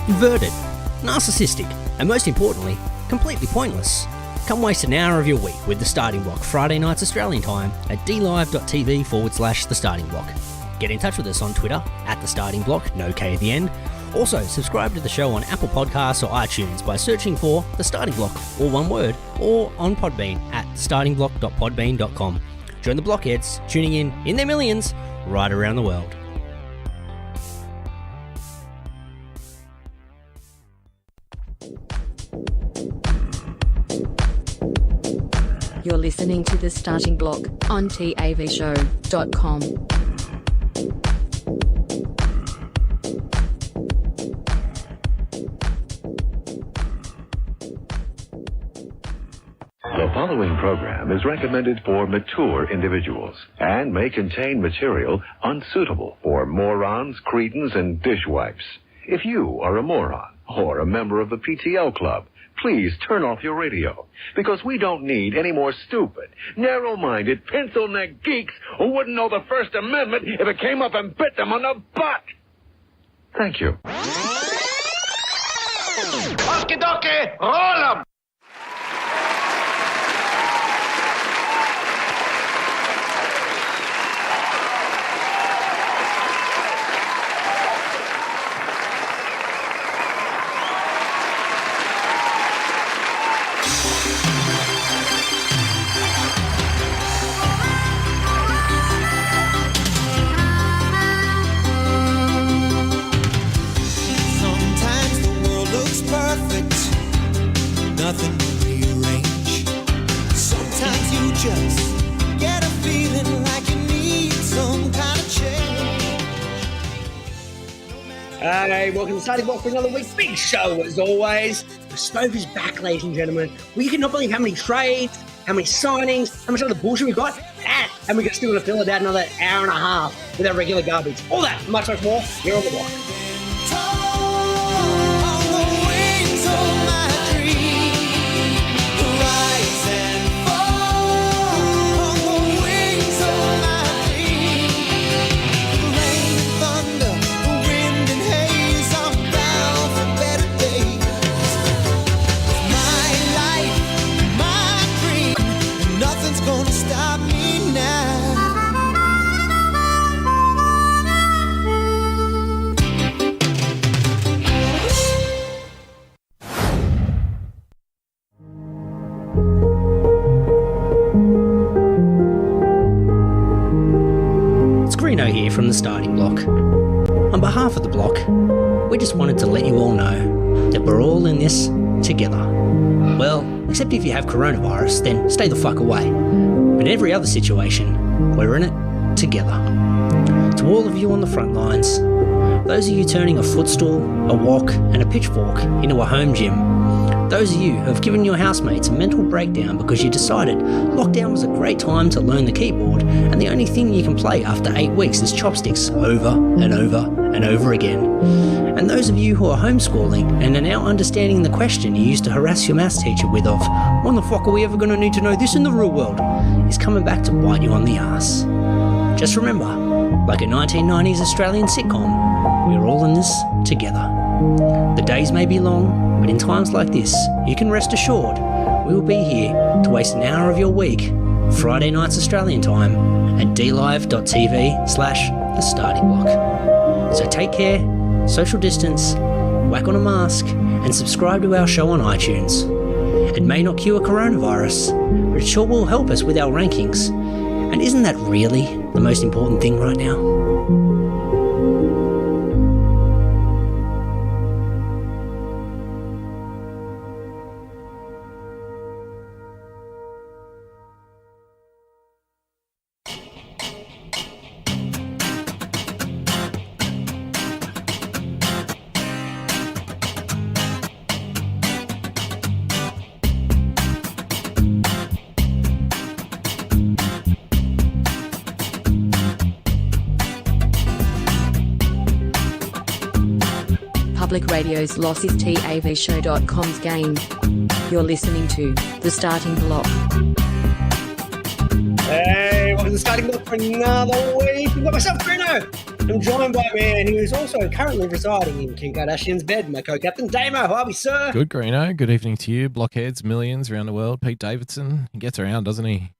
inverted, narcissistic, and most importantly, completely pointless. Come waste an hour of your week with The Starting Block, Friday nights Australian time at dlive.tv/The Starting Block. Get in touch with us on Twitter at The Starting Block, no K at the end. Also, subscribe to the show on Apple Podcasts or iTunes by searching for The Starting Block, all one word, or on Podbean at thestartingblock.podbean.com. Join the blockheads, tuning in their millions, right around the world. You're listening to The Starting Block on TAVshow.com. The following program is recommended for mature individuals and may contain material unsuitable for morons, cretins, and dishwipes. If you are a moron or a member of the PTL Club, please turn off your radio, because we don't need any more stupid, narrow-minded, pencil-neck geeks who wouldn't know the First Amendment if it came up and bit them on the butt. Thank you. Okie dokie, roll 'em! Nothing to rearrange. Sometimes you just get a feeling like you need some kind of change. Hey, welcome to the Starting Block for another week. Big show as always. The stove is back, ladies and gentlemen. We cannot believe how many trades, how many signings, how much other bullshit we got. And we're still going to fill it out another hour and a half with our regular garbage. All that, much more, here on the block. Gonna stop me now. It's Greeno here from The Starting Block. On behalf of the block, we just wanted to let you all know that we're all in this together. Well, except if you have coronavirus, then stay the fuck away. But in every other situation, we're in it together. To all of you on the front lines, those of you turning a footstool, a wok, and a pitchfork into a home gym, those of you who have given your housemates a mental breakdown because you decided lockdown was a great time to learn the keyboard and the only thing you can play after 8 weeks is chopsticks over and over and over again. And those of you who are homeschooling and are now understanding the question you used to harass your maths teacher with of, when the fuck are we ever going to need to know this in the real world, is coming back to bite you on the ass. Just remember, like a 1990s Australian sitcom, we're all in this together. The days may be long, but in times like this, you can rest assured we will be here to waste an hour of your week, Friday nights Australian time, at dlive.tv/The Starting Block. So take care, social distance, whack on a mask, and subscribe to our show on iTunes. It may not cure coronavirus, but it sure will help us with our rankings. And isn't that really the most important thing right now? Public Radio's loss is TAVshow.com's gain. You're listening to The Starting Block. Hey, welcome to The Starting Block for another week. We've got myself, Greeno. I'm joined by a man who is also currently residing in Kim Kardashian's bed, my co-captain, Damo. How are we, sir? Good, Greeno. Good evening to you. Blockheads, millions around the world. Pete Davidson, he gets around, doesn't he?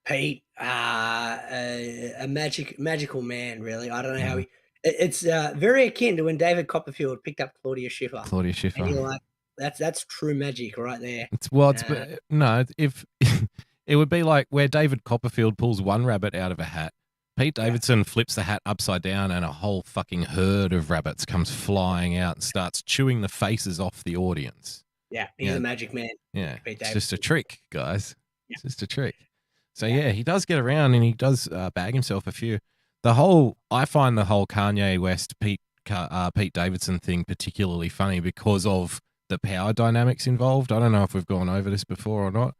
Pete, a magical man, really. I don't know how he... It's very akin to when David Copperfield picked up Claudia Schiffer. And you're like, that's true magic right there. If it would be like where David Copperfield pulls one rabbit out of a hat, Pete Davidson flips the hat upside down and a whole fucking herd of rabbits comes flying out and starts chewing the faces off the audience. Yeah, he's a magic man. Yeah, Pete it's Davidson. just a trick, guys. Yeah. It's just a trick. So yeah, he does get around and he does bag himself a few. I find the whole Kanye West Pete Davidson thing particularly funny because of the power dynamics involved. I don't know if we've gone over this before or not.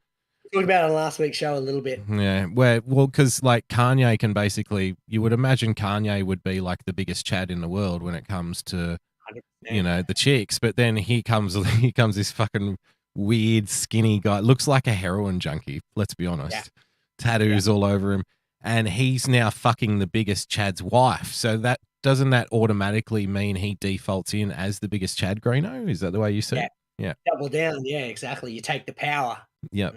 We talked about it on last week's show a little bit. Yeah, because like Kanye can basically, you would imagine Kanye would be like the biggest Chad in the world when it comes to, 100%. the chicks. But then he comes this fucking weird skinny guy, looks like a heroin junkie. Let's be honest. Yeah. Tattoos all over him. And he's now fucking the biggest Chad's wife. So doesn't that automatically mean he defaults in as the biggest Chad, Greeno? Is that the way you see it? Yeah. Double down. Yeah, exactly. You take the power. Yep.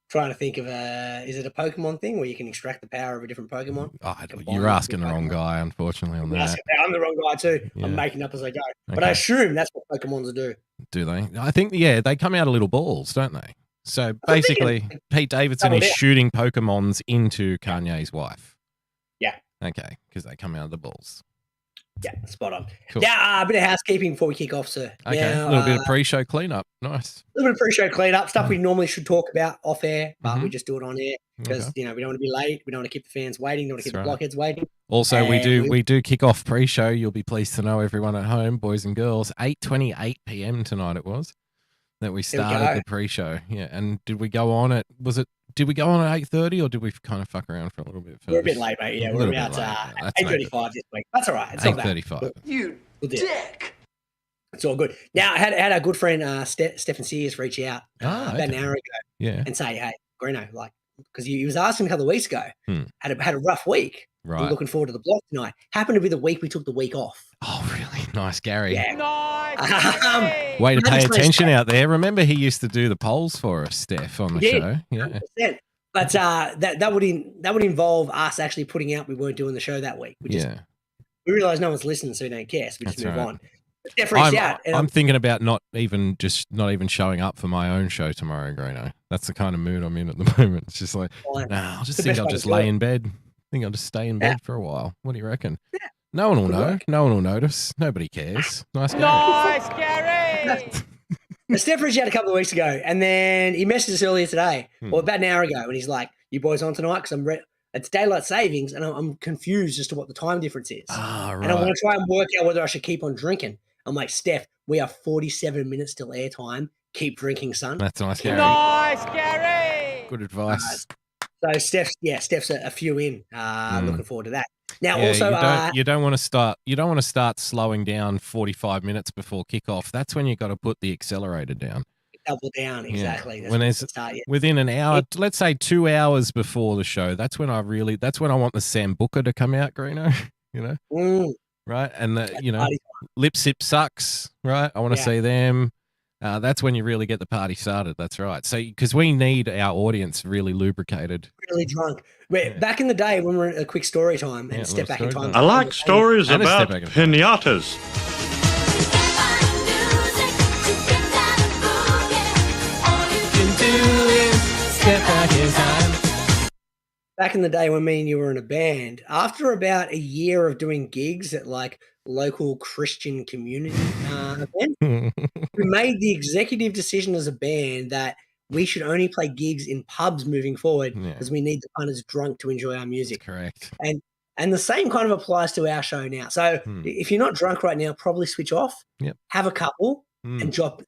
Trying to think of is it a Pokemon thing where you can extract the power of a different Pokemon? Oh, you're asking the wrong guy, unfortunately, on that. I'm the wrong guy too. Yeah. I'm making up as I go. But Okay. I assume that's what Pokemons do. Do they? I think, they come out of little balls, don't they? So basically, Pete Davidson is shooting Pokemons into Kanye's wife. Yeah. Okay, because they come out of the balls. Yeah, spot on. Cool. Now, a bit of housekeeping before we kick off, sir. Okay, now, a little bit of pre-show cleanup. Nice. A little bit of pre-show cleanup, stuff we normally should talk about off air, but we just do it on air because, we don't want to be late. We don't want to keep the fans waiting. We don't want to keep the blockheads waiting. Also, we do kick off pre-show. You'll be pleased to know, everyone at home, boys and girls, 8:28 p.m. tonight it was that we started the pre-show. Yeah, and did we go on at 8:30 or did we kind of fuck around for a little bit first? We're a bit late, mate. Yeah, we're about 8:35 this week. That's all right. It's not bad. 8:35. You dick. It's all good. Now, I had our good friend Stefan Sears reach out about an hour ago and say, hey, Greeno, because he was asking a couple of weeks ago, had a rough week. Right. I'm looking forward to the block tonight. Happened to be the week we took the week off. Oh, really? Nice, Gary. Yeah. Nice. Way to pay attention out there. Remember, he used to do the polls for us, Steph, on the show. Yeah. 100%. But that would involve us actually putting out we weren't doing the show that week. We realize no one's listening, so we don't care. So we just move on. I'm thinking about not even showing up for my own show tomorrow, Greeno. That's the kind of mood I'm in at the moment. It's just like, I'll just lay in bed. I think I'll just stay in bed for a while. What do you reckon? Yeah. No one will know. No one will notice. Nobody cares. Nice, Gary. Steph reached out a couple of weeks ago, and then he messaged us earlier today, or about an hour ago, and he's like, "You boys on tonight? Because it's daylight savings, and I'm confused as to what the time difference is. Right. And I want to try and work out whether I should keep on drinking." I'm like, Steph, we are 47 minutes till airtime. Keep drinking, son. That's nice, Gary. Nice, Gary. Good advice. So Steph's a few in. Looking forward to that. Now, you don't want to start slowing down 45 minutes before kickoff. That's when you got to put the accelerator down. Double down, exactly. Yeah. When there's within an hour, let's say 2 hours before the show. That's when I want the Sambuca to come out, Greeno. Right, and Lip Sip Sucks. Right, I want to see them. That's when you really get the party started. That's right. So, because we need our audience really lubricated, really drunk. Back in the day when we're in a quick story time and step back in time. I like stories about pinatas. Back in the day when me and you were in a band, after about a year of doing gigs at local Christian community event, we made the executive decision as a band that we should only play gigs in pubs moving forward because we need the punters drunk to enjoy our music. That's correct. And the same kind of applies to our show now. So if you're not drunk right now, probably switch off, have a couple, and drop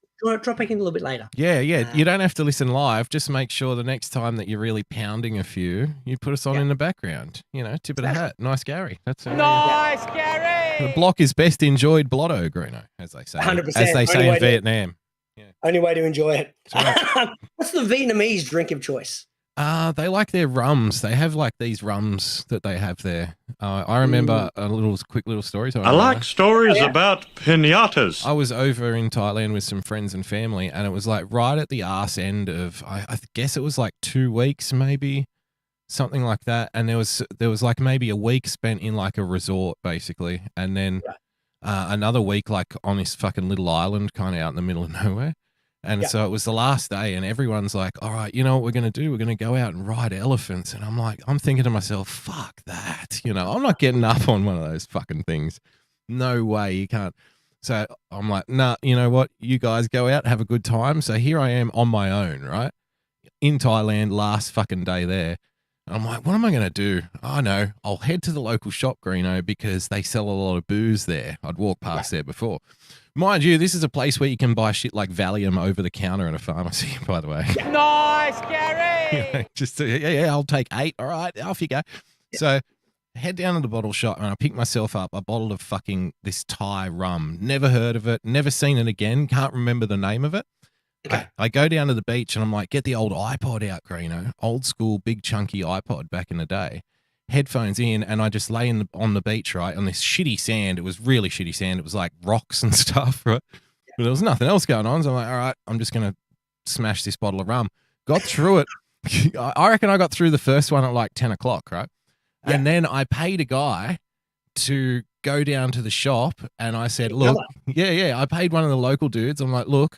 back in a little bit later. Yeah. You don't have to listen live. Just make sure the next time that you're really pounding a few, you put us on in the background. Tip of the hat. Nice, Gary. That's nice, Gary. The block is best enjoyed blotto, Greeno, as they say. 100%. As they say in Vietnam. Only way to enjoy it. Right. What's the Vietnamese drink of choice? They like their rums. They have like these rums that they have there. I remember a quick little story. I like stories about pinatas. I was over in Thailand with some friends and family, and it was like right at the arse end of, I guess it was like 2 weeks, maybe something like that. And there was like maybe a week spent in like a resort, basically, and then another week like on this fucking little island, kind of out in the middle of nowhere. And so it was the last day, and everyone's like, all right, you know what we're going to do? We're going to go out and ride elephants. And I'm thinking to myself, fuck that. You know, I'm not getting up on one of those fucking things. No way, you can't. So I'm like, nah, you know what? You guys go out, have a good time. So here I am on my own, right? In Thailand, last fucking day there. I'm like, what am I going to do? Oh, no, I'll head to the local shop, Greeno, because they sell a lot of booze there. I'd walked past there before. Mind you, this is a place where you can buy shit like Valium over the counter at a pharmacy, by the way. Nice, Gary! Just, I'll take 8. All right, off you go. So head down to the bottle shop, and I pick myself up a bottle of fucking this Thai rum. Never heard of it, never seen it again, can't remember the name of it. Okay. I go down to the beach and I'm like, get the old iPod out, Greeno. Old school, big chunky iPod back in the day. Headphones in, and I just lay on the beach, right, on this shitty sand. It was really shitty sand. It was like rocks and stuff, right? But there was nothing else going on. So I'm like, all right, I'm just going to smash this bottle of rum. Got through it. I reckon I got through the first one at like 10 o'clock, right? Yeah. And then I paid a guy to go down to the shop, and I said, look, I paid one of the local dudes. I'm like, look,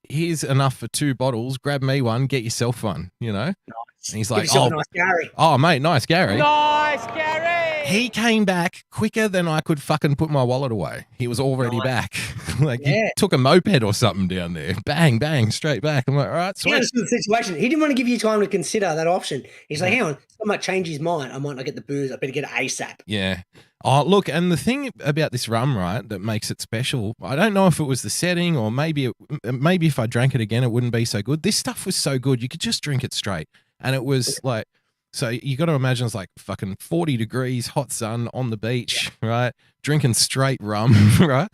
here's enough for 2 bottles. Grab me one, get yourself one, you know? Nice. And he's like, nice Gary. Oh, mate, nice Gary. Nice Gary. He came back quicker than I could fucking put my wallet away. He was already back. Like he took a moped or something down there. Bang, bang, straight back. I'm like, all right, sweet. He understood the situation. He didn't want to give you time to consider that option. He's like, hang on, I might change his mind. I might not get the booze. I better get it ASAP. Yeah. Oh, look, and the thing about this rum, right, that makes it special, I don't know if it was the setting, or maybe if I drank it again, it wouldn't be so good. This stuff was so good, you could just drink it straight. And it was like, so you got to imagine it's like fucking 40 degrees, hot sun on the beach, right? Drinking straight rum, right?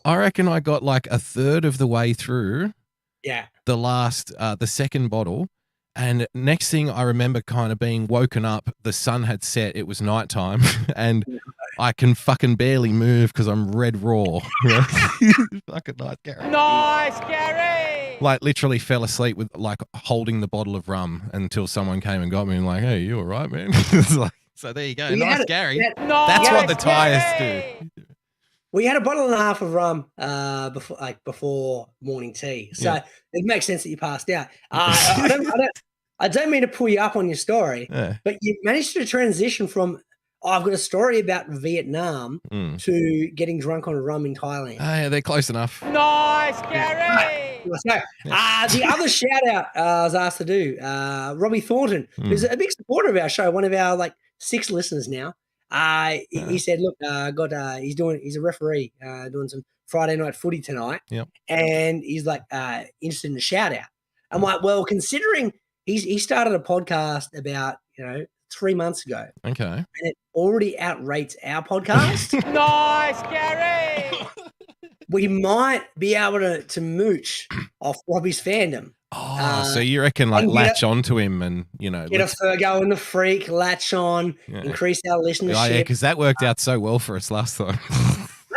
I reckon I got like a third of the way through the second bottle. And next thing I remember kind of being woken up, the sun had set, it was nighttime, and I can fucking barely move because I'm red raw. Fucking nice, Gary. Nice, Gary! Like literally fell asleep with like holding the bottle of rum until someone came and got me and like, hey, you all right, man? Like, so there you go. Nice, Gary. That's what the Thais do. We had a bottle and a half of rum before morning tea, so it makes sense that you passed out. I don't mean to pull you up on your story, but you managed to transition from I've got a story about Vietnam to getting drunk on rum in Thailand. Oh, yeah, they're close enough. Nice, Gary. Let's go. The other shout out I was asked to do, Robbie Thornton, who's a big supporter of our show, one of our like 6 listeners now. He said, look, he's a referee doing some Friday night footy tonight. Yep. And he's like interested in a shout out. I'm like, well, considering he started a podcast about, 3 months ago. Okay. And it already outrates our podcast. Nice, Gary. We might be able to mooch off Robbie's fandom. Oh, so you reckon like latch onto him and, get a Fergo and the Freak, latch on, increase our listenership. Oh, yeah, because that worked out so well for us last time.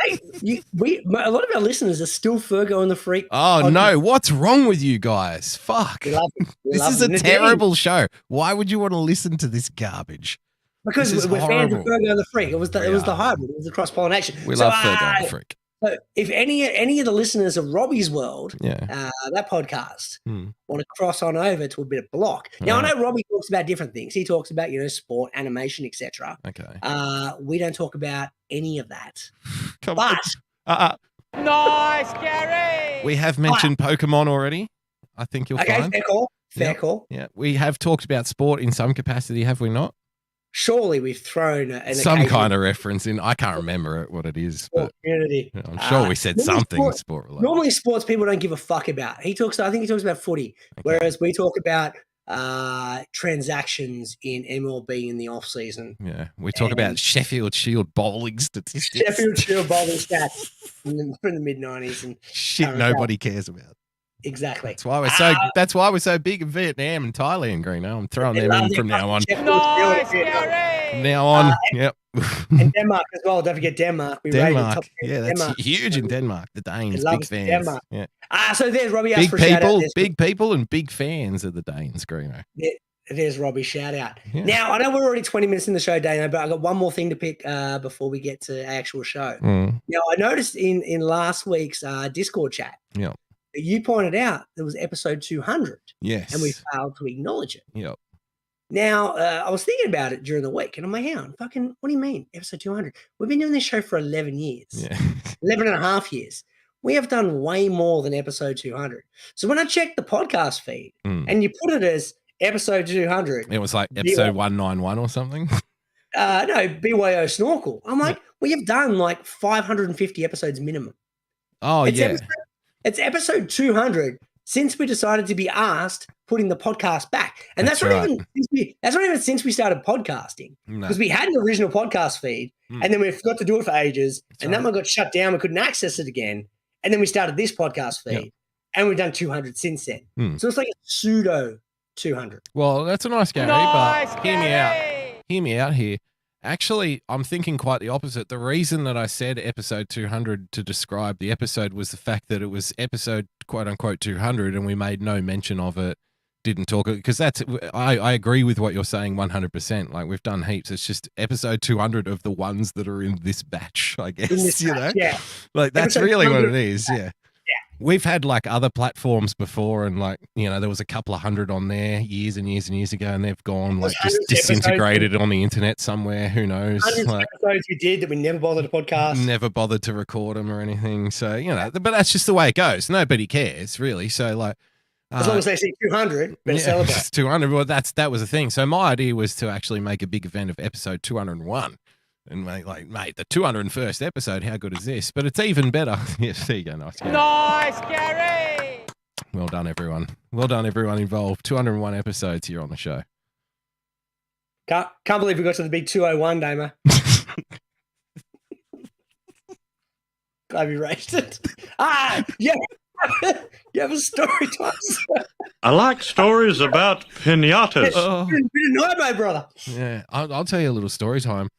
Hey, a lot of our listeners are still Fergo and the Freak. Oh, no. What's wrong with you guys? Fuck. We love it. This is a terrible show. Why would you want to listen to this garbage? Because we're fans of Fergo and the Freak. It was the hybrid. It was the cross-pollination. We love Fergo and the Freak. So if any of the listeners of Robbie's World, that podcast, want to cross on over to a bit of block. Now, I know Robbie talks about different things. He talks about, sport, animation, etc. Okay. We don't talk about any of that. Nice, Gary. We have mentioned Pokemon already. I think you'll find. Fair call. Yeah. We have talked about sport in some capacity, have we not? Surely we've thrown some kind of reference in. I can't remember what it is, but I'm sure we said something sport related. Normally, sports people don't give a fuck about. I think he talks about footy, whereas we talk about transactions in MLB in the off season. Yeah, we talk about Sheffield Shield bowling statistics. Sheffield Shield bowling stats from the mid-90s and shit nobody cares about. Exactly. That's why we're so big in Vietnam and Thailand, Greeno. I'm throwing them in from now on. Nice, Gary. From now on, yep. And Denmark as well. Don't forget Denmark. We rated Denmark, top 10 yeah, that's Denmark. huge in Denmark. The Danes, They love big fans. Denmark. Yeah. So there's Robbie asked Big for a shout out. big people, and big fans of the Danes, Greeno. Yeah, there's Robbie shout out. Yeah. Now I know we're already 20 minutes in the show, Dano, but I got one more thing to pick before we get to our actual show. Now I noticed in last week's Discord chat, Yeah. you pointed out there was episode 200. Yes. And we failed to acknowledge it. Yep. Now, I was thinking about it during the week, and I'm like, hang on, fucking, what do you mean, episode 200? We've been doing this show for 11 years, Yeah. 11 and a half years. We have done way more than episode 200. So when I checked the podcast feed, and you put it as episode 200. It was like episode 191 or something. No, BYO Snorkel. I'm like, we have done like 550 episodes minimum. Oh, It's episode 200 since we decided to be asked putting the podcast back. And that's not even since we started podcasting. Because we had an original podcast feed and then we forgot to do it for ages. That one got shut down. We couldn't access it again. And then we started this podcast feed and we've done 200 since then. So it's like a pseudo 200. Well, that's a nice Gary, but hear me out. Hear me out here. Actually, I'm thinking quite the opposite. The reason that I said episode 200 to describe the episode was the fact that it was episode quote unquote 200 and we made no mention of it, didn't talk it, because I agree with what you're saying 100%. Like we've done heaps. It's just episode 200 of the ones that are in this batch, I guess, you know? Yeah. Like that's Episode really what it 200. is. Yeah. We've had like other platforms before, and like, you know, there was a couple of hundred on there years and years and years ago, and they've gone like just disintegrated on the internet somewhere. Who knows? Like, episodes we did that we never bothered to podcast. Never bothered to record them or anything. So, you know, but that's just the way it goes. Nobody cares really. So like, as long as they see 200, better celebrate. It's 200. Well, that was the thing. So my idea was to actually make a big event of episode 201. And mate, the 201st episode, how good is this? But it's even better. Yes, there you go. Nice, Gary. Nice, Gary. Well done, everyone. Well done, everyone involved. 201 episodes here on the show. Can't believe we got to the big 201, Damo. Glad we raced it. Yeah. You have a story time. I like stories about pinatas. Night mode, brother. Yeah, I'll tell you a little story time.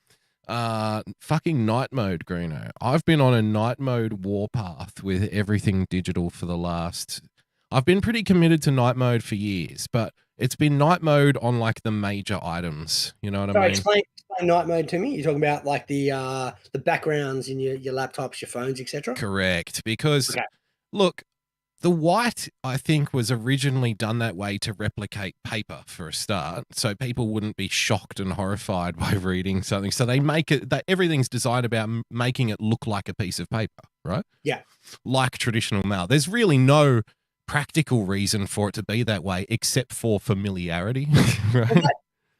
Fucking night mode, Greeno. I've been on a night mode warpath with everything digital for the last. I've been pretty committed to night mode for years, but it's been night mode on like the major items. You know what I mean? Explain night mode to me. You're talking about like the backgrounds in your laptops, your phones, etc. Correct, because look. The white, I think, was originally done that way to replicate paper for a start, so people wouldn't be shocked and horrified by reading something. So they make it that everything's designed about making it look like a piece of paper, right? Yeah. Like traditional mail. There's really no practical reason for it to be that way except for familiarity, right? Well,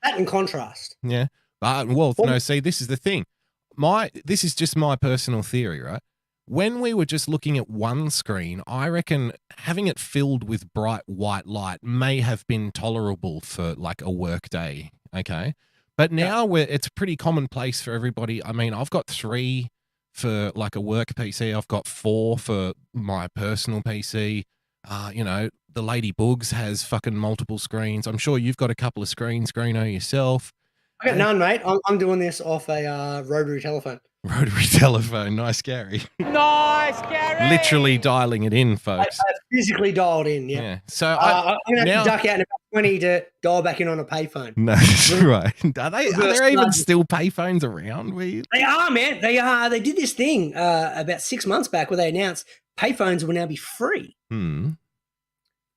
that in contrast. Yeah. But, no, see, this is the thing. This is just my personal theory, right? When we were just looking at one screen, I reckon having it filled with bright white light may have been tolerable for like a work day, okay? But now it's pretty commonplace for everybody. I mean, I've got 3 for like a work PC. I've got 4 for my personal PC. You know, the Lady Boogs has fucking multiple screens. I'm sure you've got a couple of screens, Greeno, yourself. I got none, mate. I'm doing this off a rotary telephone. Rotary telephone. Nice, Gary. Nice, Gary. Literally dialing it in, folks. I physically dialed in, yeah. So I'm going to have to duck out in about 20 to dial back in on a payphone. No, that's right. Are there even still payphones around? They are, man. They are. They did this thing about 6 months back where they announced payphones will now be free.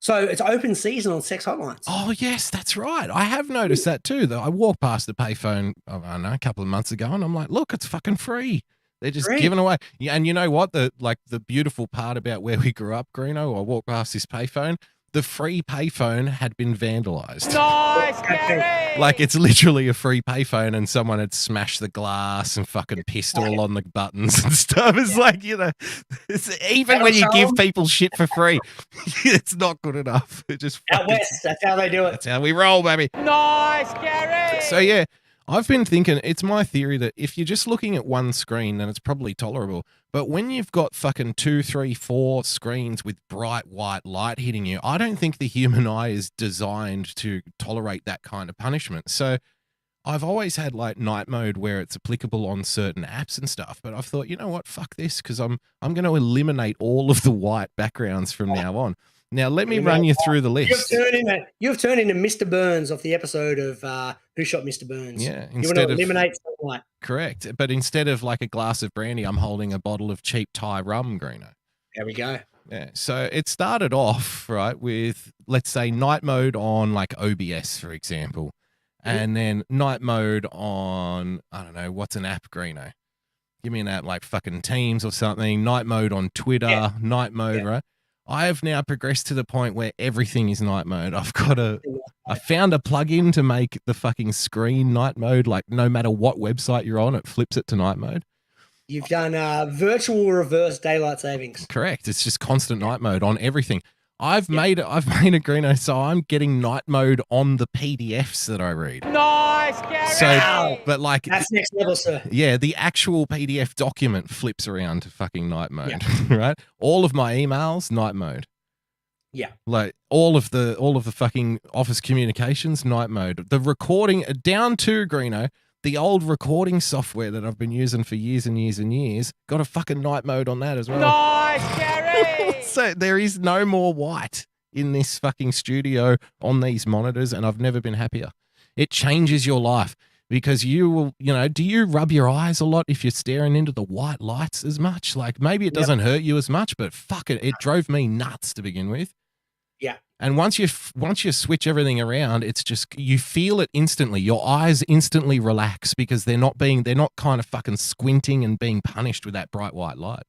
So it's open season on sex hotlines. Oh, yes, that's right. I have noticed that too, though. I walked past the payphone, I don't know, a couple of months ago, and I'm like, look, it's fucking free. They're just giving away. Yeah, and you know what? The beautiful part about where we grew up, Greeno, I walked past this payphone. The free payphone had been vandalized. Nice, Gary. Like it's literally a free payphone and someone had smashed the glass and fucking pissed all on the buttons and stuff. It's like, you know, even when you give people shit for free, it's not good enough. It just out west, that's how they do it. That's how we roll, baby. Nice, Gary. So yeah, I've been thinking, it's my theory that if you're just looking at one screen, then it's probably tolerable. But when you've got fucking 2, 3, 4 screens with bright white light hitting you, I don't think the human eye is designed to tolerate that kind of punishment. So I've always had like night mode where it's applicable on certain apps and stuff. But I've thought, you know what, fuck this, because I'm going to eliminate all of the white backgrounds from now on. Now, let me run you through the list. You've turned into Mr. Burns off the episode of Who Shot Mr. Burns. Yeah. You want to eliminate sunlight. Correct. But instead of like a glass of brandy, I'm holding a bottle of cheap Thai rum, Greeno. There we go. Yeah. So it started off, right, with, let's say, night mode on like OBS, for example. And then night mode on, I don't know, what's an app, Greeno? Give me an app like fucking Teams or something. Night mode on Twitter, night mode, right? I have now progressed to the point where everything is night mode. I found a plugin to make the fucking screen night mode. Like no matter what website you're on, it flips it to night mode. You've done virtual reverse daylight savings. Correct. It's just constant night mode on everything. I've made a Greeno, so I'm getting night mode on the PDFs that I read. Nice, Gary. So, but like that's next level, sir. Yeah, the actual PDF document flips around to fucking night mode, right? All of my emails, night mode. Yeah. Like all of the fucking office communications, night mode. The recording down to Greeno, the old recording software that I've been using for years and years and years, got a fucking night mode on that as well. Nice, Gary. So there is no more white in this fucking studio on these monitors, and I've never been happier. It changes your life because you will, do you rub your eyes a lot if you're staring into the white lights as much? Like maybe it doesn't hurt you as much, but fuck it, it drove me nuts to begin with. Yeah. And once you switch everything around, it's just, you feel it instantly. Your eyes instantly relax because they're not kind of fucking squinting and being punished with that bright white light.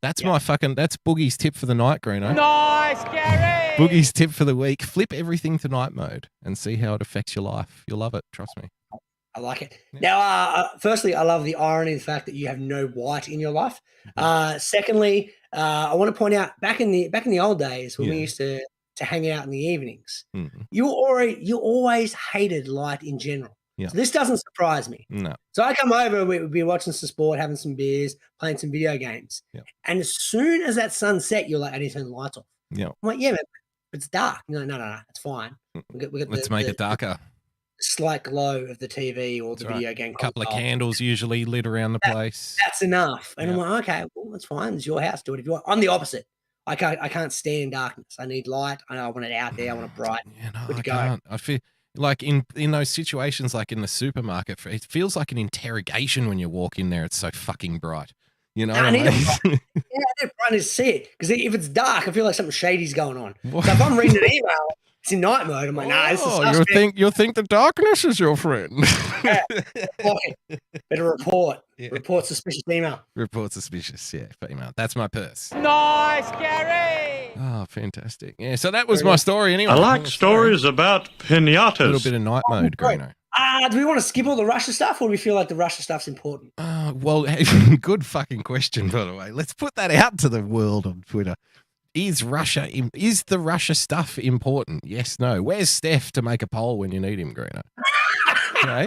That's that's Boogie's tip for the night, Greeno. Nice, Gary. Boogie's tip for the week: flip everything to night mode and see how it affects your life. You'll love it, trust me. I like it. Yeah. Now, firstly, I love the irony of the fact that you have no white in your life. Secondly, I want to point out back in the old days when we used to hang out in the evenings, you always hated light in general. Yeah. So this doesn't surprise me. No. So I come over, we'd be watching some sport, having some beers, playing some video games. Yeah. And as soon as that sun set, you're like, I need to turn the lights off. Yeah. I'm like, yeah, man, it's dark. No, it's fine. Let's make it darker. Slight glow of the TV or the video game. A couple of candles usually lit around the place. That's enough. And I'm like, okay, well, that's fine. It's your house. Do it if you want. I'm the opposite. I can't stand darkness. I need light. I want it out there. I want it bright. Yeah, no, I can't. I feel like in those situations, like in the supermarket, it feels like an interrogation when you walk in there. It's so fucking bright. You know, I need it bright to see it, because if it's dark, I feel like something shady's going on. What? So if I'm reading an email, it's in night mode. I'm like, nah, this is suspect. You'll think the darkness is your friend. Better report. Yeah. Report suspicious email. Report suspicious, email. That's my purse. Nice, Gary. Oh, fantastic. Yeah, so that was my story anyway. I like stories about pinatas. A little bit of night mode, Greeno. Do we want to skip all the Russia stuff, or do we feel like the Russia stuff's important? Well, good fucking question, by the way. Let's put that out to the world on Twitter. Is the Russia stuff important? Yes, no. Where's Steph to make a poll when you need him, Greeno? Okay.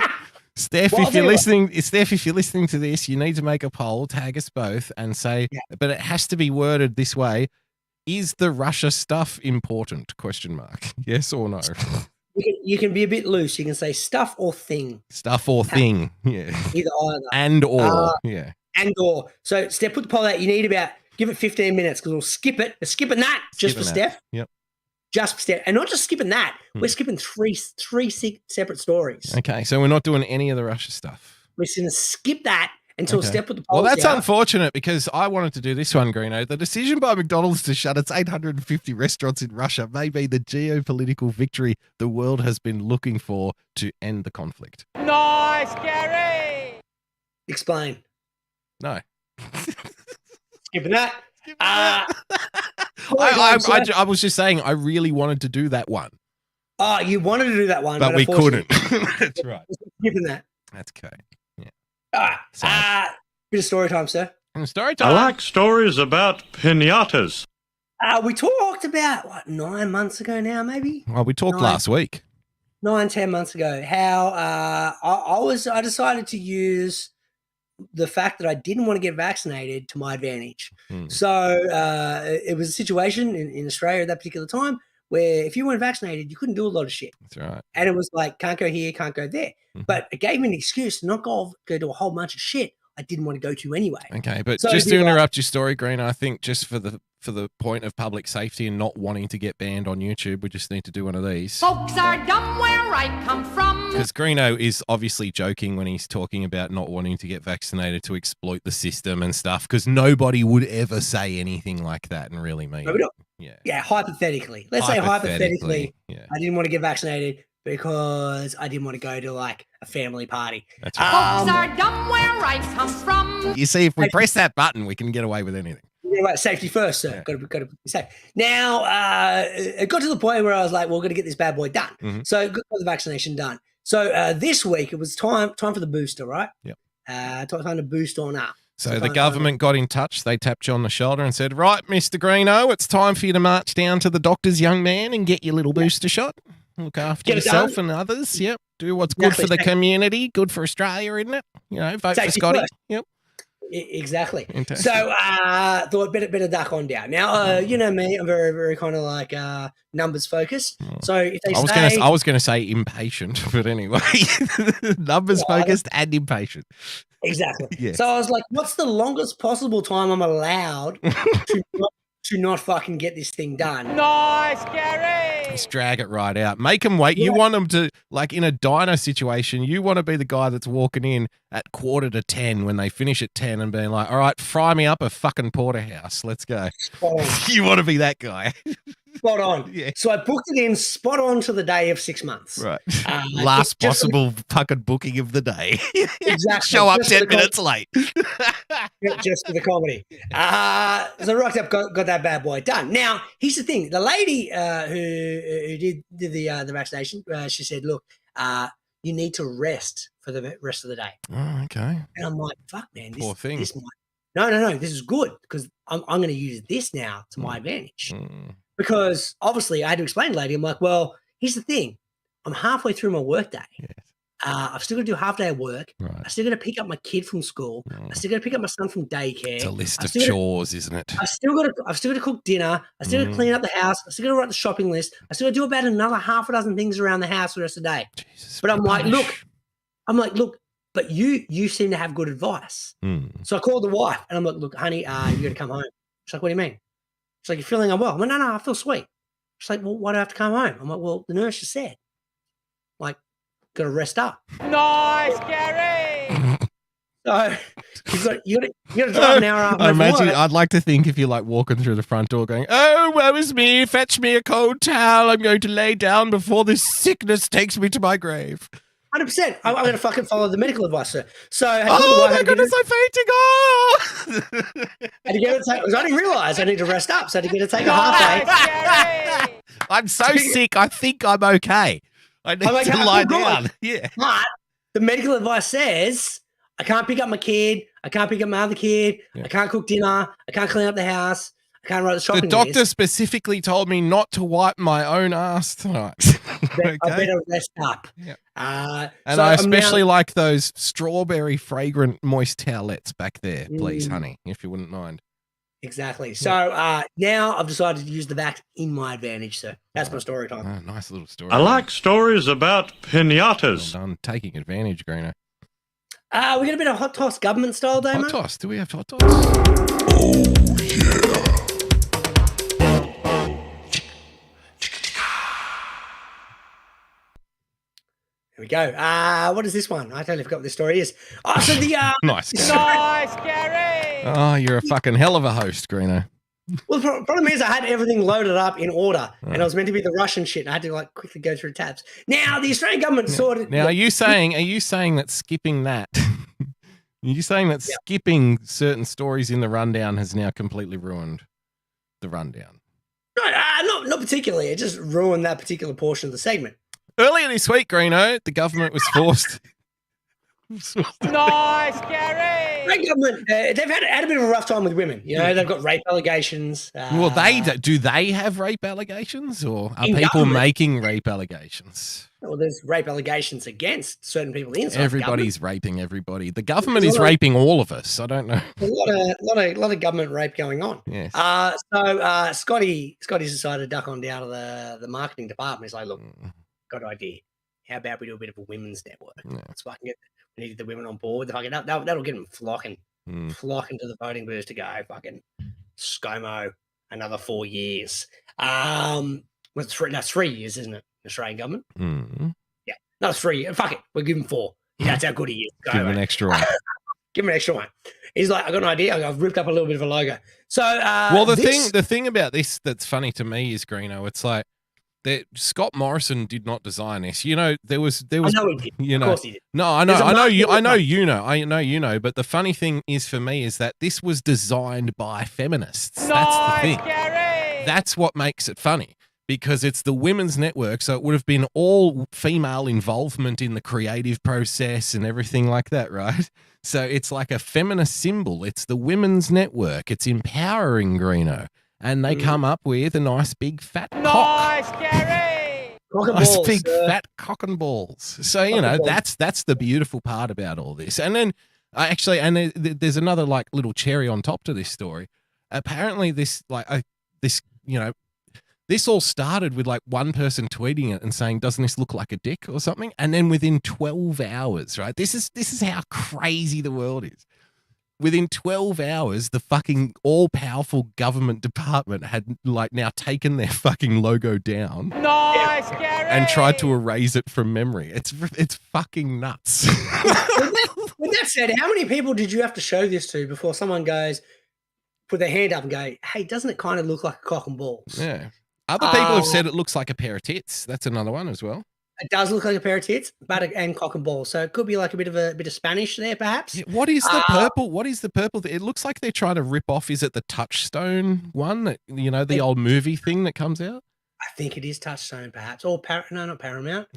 Steph, if you're listening to this, you need to make a poll, tag us both, and say, but it has to be worded this way: is the Russia stuff important? ? Yes or no? You can be a bit loose. You can say stuff or thing. Stuff or thing. Yeah. Either. And or. Yeah. And or. So Steph, put the poll out. You need give it 15 minutes, because we'll skip it. We're skipping that just for Steph. Yep. Just for Steph. And not just skipping that. We're skipping three separate stories. Okay. So we're not doing any of the Russia stuff. We're just going to skip that until Steph put the poll out. Well, that's unfortunate, because I wanted to do this one, Greeno. The decision by McDonald's to shut its 850 restaurants in Russia may be the geopolitical victory the world has been looking for to end the conflict. Nice, Gary. Explain. No. Skipping that. I was just saying I really wanted to do that one. Oh, you wanted to do that one, but we couldn't. That's right. Skipping that. That's okay. Yeah. Bit of story time, sir. Story time. I like stories about pinatas. We talked about 9 months ago now, maybe. Well, we talked last week. 9-10 months ago, how I decided to use the fact that I didn't want to get vaccinated to my advantage. So it was a situation in Australia at that particular time where if you weren't vaccinated, you couldn't do a lot of shit. That's right. And it was like, can't go here, can't go there. But it gave me an excuse to not go to a whole bunch of shit I didn't want to go to anyway. Okay, but So just it'd to be interrupt your story, Green, I think just for the point of public safety and not wanting to get banned on YouTube, we just need to do one of these. Folks are dumb where I come from. Because Greeno is obviously joking when he's talking about not wanting to get vaccinated to exploit the system and stuff, because nobody would ever say anything like that and really mean it. Yeah, hypothetically. Let's say hypothetically, I didn't want to get vaccinated because I didn't want to go to like a family party. That's right. Folks are dumb where I come from. You see, if we press that button, we can get away with anything. Yeah, right, safety first, sir. Got to be safe. Now, it got to the point where I was like, well, we're going to get this bad boy done. So got the vaccination done. So this week, it was time for the booster, right? Yep. Time to boost on up. So the government got in touch. They tapped you on the shoulder and said, right, Mr. Greeno, it's time for you to march down to the doctor's, young man, and get your little booster shot. Look after yourself and others. Yep. Do what's good for the community, good for Australia, isn't it? You know, vote for Scotty. Yep. Exactly. Fantastic. So thought better duck on down. Now, you know me, I'm very, very kind of like numbers focused. So if they I was gonna say impatient, but anyway, numbers focused and impatient. Exactly. Yes. So I was like, what's the longest possible time I'm allowed to not fucking get this thing done? Nice, Gary. Let's drag it right out. Make them wait. You want them to, like in a diner situation, you want to be the guy that's walking in at 9:45 when they finish at 10 and being like, all right, fry me up a fucking porterhouse. Let's go. You want to be that guy. Spot on. Yeah. So I booked it in spot on to the day of 6 months. Right. Last possible fucking booking of the day. Exactly. Show up 10 minutes late. Just for the comedy. So rocked up, got that bad boy done. Now, here's the thing. The lady who did the vaccination, she said, look, you need to rest for the rest of the day. Oh, okay. And I'm like, fuck, man. Poor thing. No. This is good because I'm going to use this now to my advantage. Because obviously I had to explain to the lady, I'm like, well, here's the thing. I'm halfway through my work day. Yes. I've still got to do a half day of work. Right. I still got to pick up my kid from school. I still got to pick up my son from daycare. It's a list of chores, isn't it? I've still got to cook dinner. I still got to clean up the house. I still got to write the shopping list. I still got to do about another half a dozen things around the house for the rest of the day. Jesus, but I'm like, look, but you seem to have good advice. So I called the wife and I'm like, look, honey, you got to come home. She's like, what do you mean? She's like, you're feeling unwell. I'm like, no, I feel sweet. She's like, well, why do I have to come home? I'm like, well, the nurse just said, like, got to rest up. Nice, Gary. So you got to drive an hour after. I imagine, I'd like to think if you're like walking through the front door going, oh, woe is me, fetch me a cold towel. I'm going to lay down before this sickness takes me to my grave. 100%. I'm going to fucking follow the medical advice, sir. So, oh my goodness, I'm fainting. Oh! I didn't realize I need to rest up, so I had to get to take a half day. I'm so sick, I think I'm okay. I need to lie down. Yeah. But the medical advice says I can't pick up my kid. I can't pick up my other kid. Yeah. I can't cook dinner. I can't clean up the house. I can't write the shopping list. The doctor specifically told me not to wipe my own ass tonight. Okay? I better rest up. Yeah. And so I especially like those strawberry fragrant moist towelettes back there, please, honey, if you wouldn't mind. Exactly. So now I've decided to use the vax in my advantage, sir. That's my story time. Oh, nice little story. I like stories about pinatas. Well done, taking advantage, Greeno. We got a bit of hot toss government style, Damo. Hot toss? Do we have hot toss? Oh, yeah. Here we go. What is this one? I totally forgot what this story is. Oh, so the nice, Gary. Oh, you're a fucking hell of a host, Greeno. Well, the problem is I had everything loaded up in order, and I was meant to be the Russian shit, and I had to like quickly go through tabs. Now the Australian government sorted. Now, are you saying that skipping that? Are you saying that skipping certain stories in the rundown has now completely ruined the rundown? No, not particularly. It just ruined that particular portion of the segment. Earlier this week, Greeno, the government was forced. Nice, Gary. Great government. They've had a bit of a rough time with women. You know, they've got rape allegations. Well, do they have rape allegations, or are In people government. making rape allegations? Well, there's rape allegations against certain people inside. Everybody's raping everybody. The government is raping all of us. I don't know. A lot of government rape going on. Yes. So Scotty's decided to duck on down to the marketing department. He's like, look, got an idea. How about we do a bit of a women's network? Let's fucking we need the women on board. That'll get them flocking to the voting booths to go fucking ScoMo another 4 years. That's 3 years, isn't it? Australian government. Yeah, no, 3 years. Fuck it, we'll give him 4. That's how good he is. Give him an extra one. Give him an extra one. He's like, I got an idea. I've ripped up a little bit of a logo. So, well, the thing about this that's funny to me is, Greeno, it's like that Scott Morrison did not design this. You know, there was. I know he did. You know, of course he did. No, I know you know. But the funny thing is for me is that this was designed by feminists. That's the thing. Gary. That's what makes it funny. Because it's the women's network, so it would have been all female involvement in the creative process and everything like that, right? So it's like a feminist symbol. It's the women's network. It's empowering, Greeno. And they come up with a nice big fat cock. Nice, Gary. Nice big fat cock and balls. So, you know, that's the beautiful part about all this. And then there's another like little cherry on top to this story. Apparently this all started with like one person tweeting it and saying, doesn't this look like a dick or something? And then within 12 hours, right? This is how crazy the world is. Within 12 hours, the fucking all-powerful government department had like now taken their fucking logo down. Nice, Gary. And tried to erase it from memory. It's fucking nuts. With that said, how many people did you have to show this to before someone goes, put their hand up and go, hey, doesn't it kind of look like a cock and balls? Yeah. Other people have said it looks like a pair of tits. That's another one as well. It does look like a pair of tits, and cock and balls. So it could be like a bit of Spanish there, perhaps. Yeah, what is the purple? What is the purple? It looks like they're trying to rip off. Is it the Touchstone one? That, you know, the old movie thing that comes out. I think it is Touchstone, perhaps, or no, not Paramount.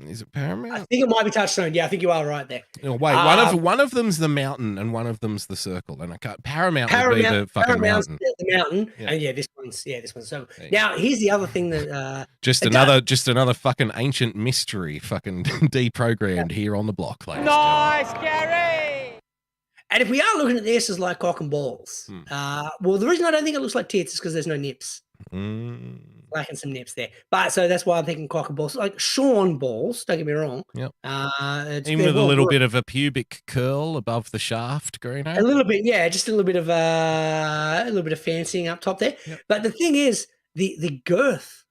Is it Paramount? I think it might be Touchstone. Yeah, I think you are right there. Oh, wait, one of them's the mountain and one of them's the circle, and I can't. Paramount would be the fucking mountain. The mountain, yeah. And this one's. So now here's the other thing that just another fucking ancient mystery, fucking deprogrammed here on the block, ladies. Nice, Gary. And if we are looking at this as like cock and balls, well, the reason I don't think it looks like tits is because there's no nips. Lacking some nips there, but so that's why I'm thinking cock and balls, like Sean balls. Don't get me wrong. Yep. Even with a little bit of a pubic curl above the shaft, Greeno. A little bit, yeah, just a little bit of fancying up top there. Yep. But the thing is, the girth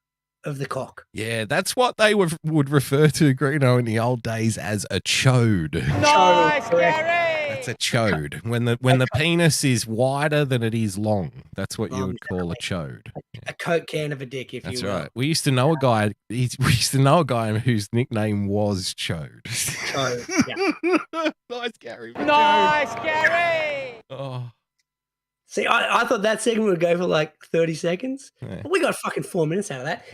of the cock. Yeah, that's what they would refer to, Greeno, in the old days as a chode. Nice, Gary. That's a chode. When the penis is wider than it is long, that's what you would call a chode. A Coke can of a dick, if that's you will. That's right. We used to know a guy. We used to know a guy whose nickname was Chode. Chode. Yeah. Nice, Gary. Nice, Gary. Oh. See, I thought that segment would go for like 30 seconds. Yeah. But we got fucking 4 minutes out of that.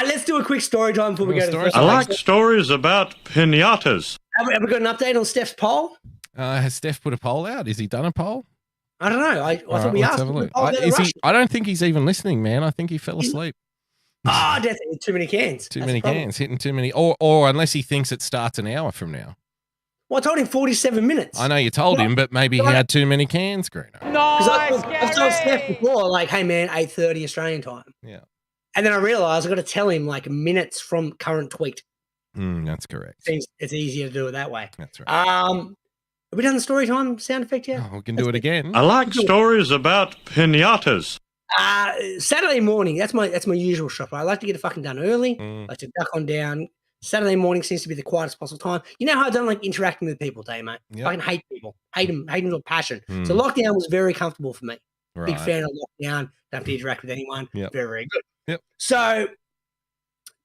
Let's do a quick story time before we go to the first. I like stories about pinatas. Have we got an update on Steph's poll? Has Steph put a poll out? Has he done a poll? I don't know. I thought we asked him. I don't think he's even listening, man. I think he fell asleep. Definitely too many cans. Too many cans, hitting too many. Or unless he thinks it starts an hour from now. Well, I told him 47 minutes. I know you told him, but maybe he had too many cans, Greeno. Nice, I've told Steph before, like, hey, man, 8:30 Australian time. Yeah. And then I realised I've got to tell him, like, minutes from current tweet. That's correct. It's easier to do it that way. That's right. Have we done the story time sound effect yet? Oh, we can do it again. I like stories about pinatas. Saturday morning, that's my usual shop. I like to get it fucking done early. I like to duck on down. Saturday morning seems to be the quietest possible time. You know how I don't like interacting with people, Dave, mate? Yep. I can hate people. Hate them with passion. So lockdown was very comfortable for me. Right. Big fan of lockdown. Don't have to interact with anyone. Yep. Very, very good. Yep. So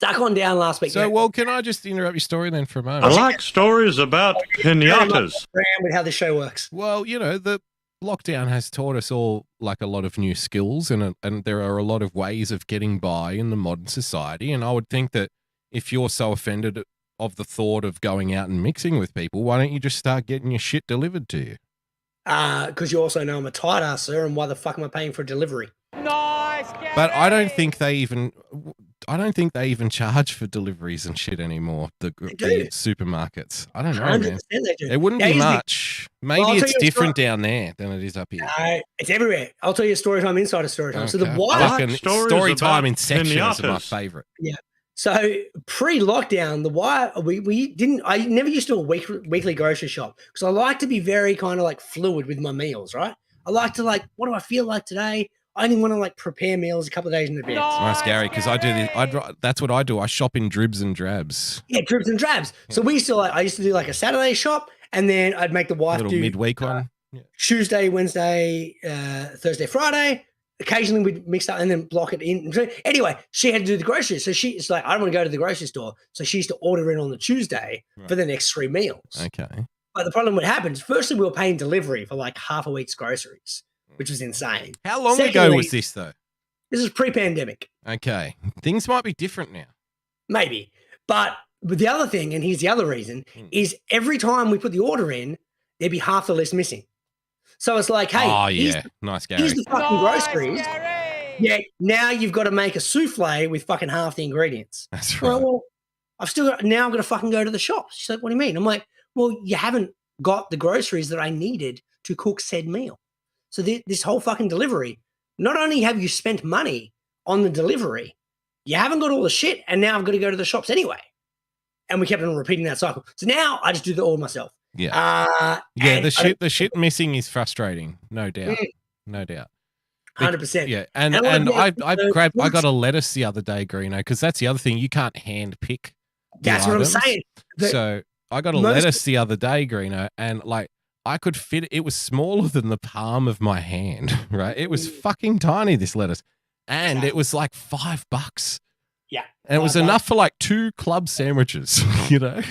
duck on down last week. So, well, can I just interrupt your story then for a moment? I like stories about pinatas. With how the show works. Well, you know, the lockdown has taught us all like a lot of new skills, and there are a lot of ways of getting by in the modern society. And I would think that if you're so offended of the thought of going out and mixing with people, why don't you just start getting your shit delivered to you? Because you also know I'm a tight ass, sir, and why the fuck am I paying for a delivery? Nice, Gary. But I don't think they even charge for deliveries and shit anymore. The supermarkets. I don't know, man. They do. It wouldn't be much. Maybe it's different down there than it is up here. It's everywhere. I'll tell you a story time inside a story time. Okay. So the wire story time in sections are my favorite. Yeah. So pre-lockdown, the wire I never used to do a weekly grocery shop because I like to be very kind of like fluid with my meals, right? I like to what do I feel like today? I only want to prepare meals a couple of days in advance. Nice, Gary, because I do this. That's what I do. I shop in dribs and drabs. Yeah, dribs and drabs. Yeah. So I used to do a Saturday shop, and then I'd make the wife do midweek one. Yeah. Tuesday, Wednesday, Thursday, Friday. Occasionally we'd mix up and then block it in. Anyway, she had to do the groceries. So it's like, I don't want to go to the grocery store. So she used to order in on the Tuesday for the next 3 meals. Okay. But the problem what happened is, firstly, we were paying delivery for half a week's groceries, which was insane. How long ago was this, though? This is pre-pandemic. Okay. Things might be different now. Maybe. But the other thing, and here's the other reason, is every time we put the order in, there'd be half the list missing. So it's like, hey, nice, Gary. Here's the fucking groceries. Yeah, now you've got to make a souffle with fucking half the ingredients. That's right. Well, I'm going to fucking go to the shops. She's like, what do you mean? I'm like, well, you haven't got the groceries that I needed to cook said meal. So this whole fucking delivery, not only have you spent money on the delivery, you haven't got all the shit, and now I've got to go to the shops anyway. And we kept on repeating that cycle. So now I just do the all myself. Yeah. The shit missing is frustrating, no doubt. No doubt. 100%. Yeah. And I got a lettuce the other day, Greeno, because that's the other thing. You can't hand pick. That's what I'm saying. So I got a lettuce the other day, Greeno, and I could fit it was smaller than the palm of my hand, right? It was fucking tiny, this lettuce. And it was $5. Yeah. And it was enough for 2 club sandwiches, 100%.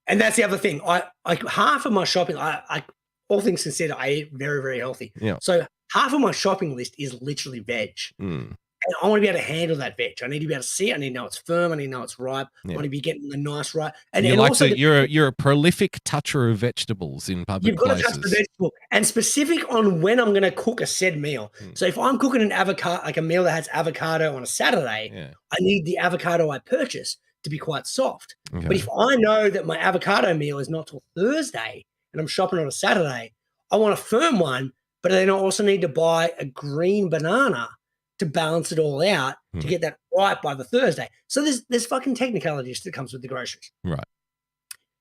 And that's the other thing. I half of my shopping, I all things considered, I eat very, very healthy. Yeah. So half of my shopping list is literally veg. And I want to be able to handle that veg. I need to be able to see it. I need to know it's firm. I need to know it's ripe. I want to be getting the nice ripe. And also you're a prolific toucher of vegetables in public places. You've got to touch the vegetable. And specific on when I'm going to cook a said meal. So if I'm cooking an avocado, a meal that has avocado on a Saturday, I need the avocado I purchase to be quite soft. Okay. But if I know that my avocado meal is not till Thursday and I'm shopping on a Saturday, I want a firm one, but then I also need to buy a green banana to balance it all out to get that right by the Thursday. So there's fucking technicalities that comes with the groceries. Right.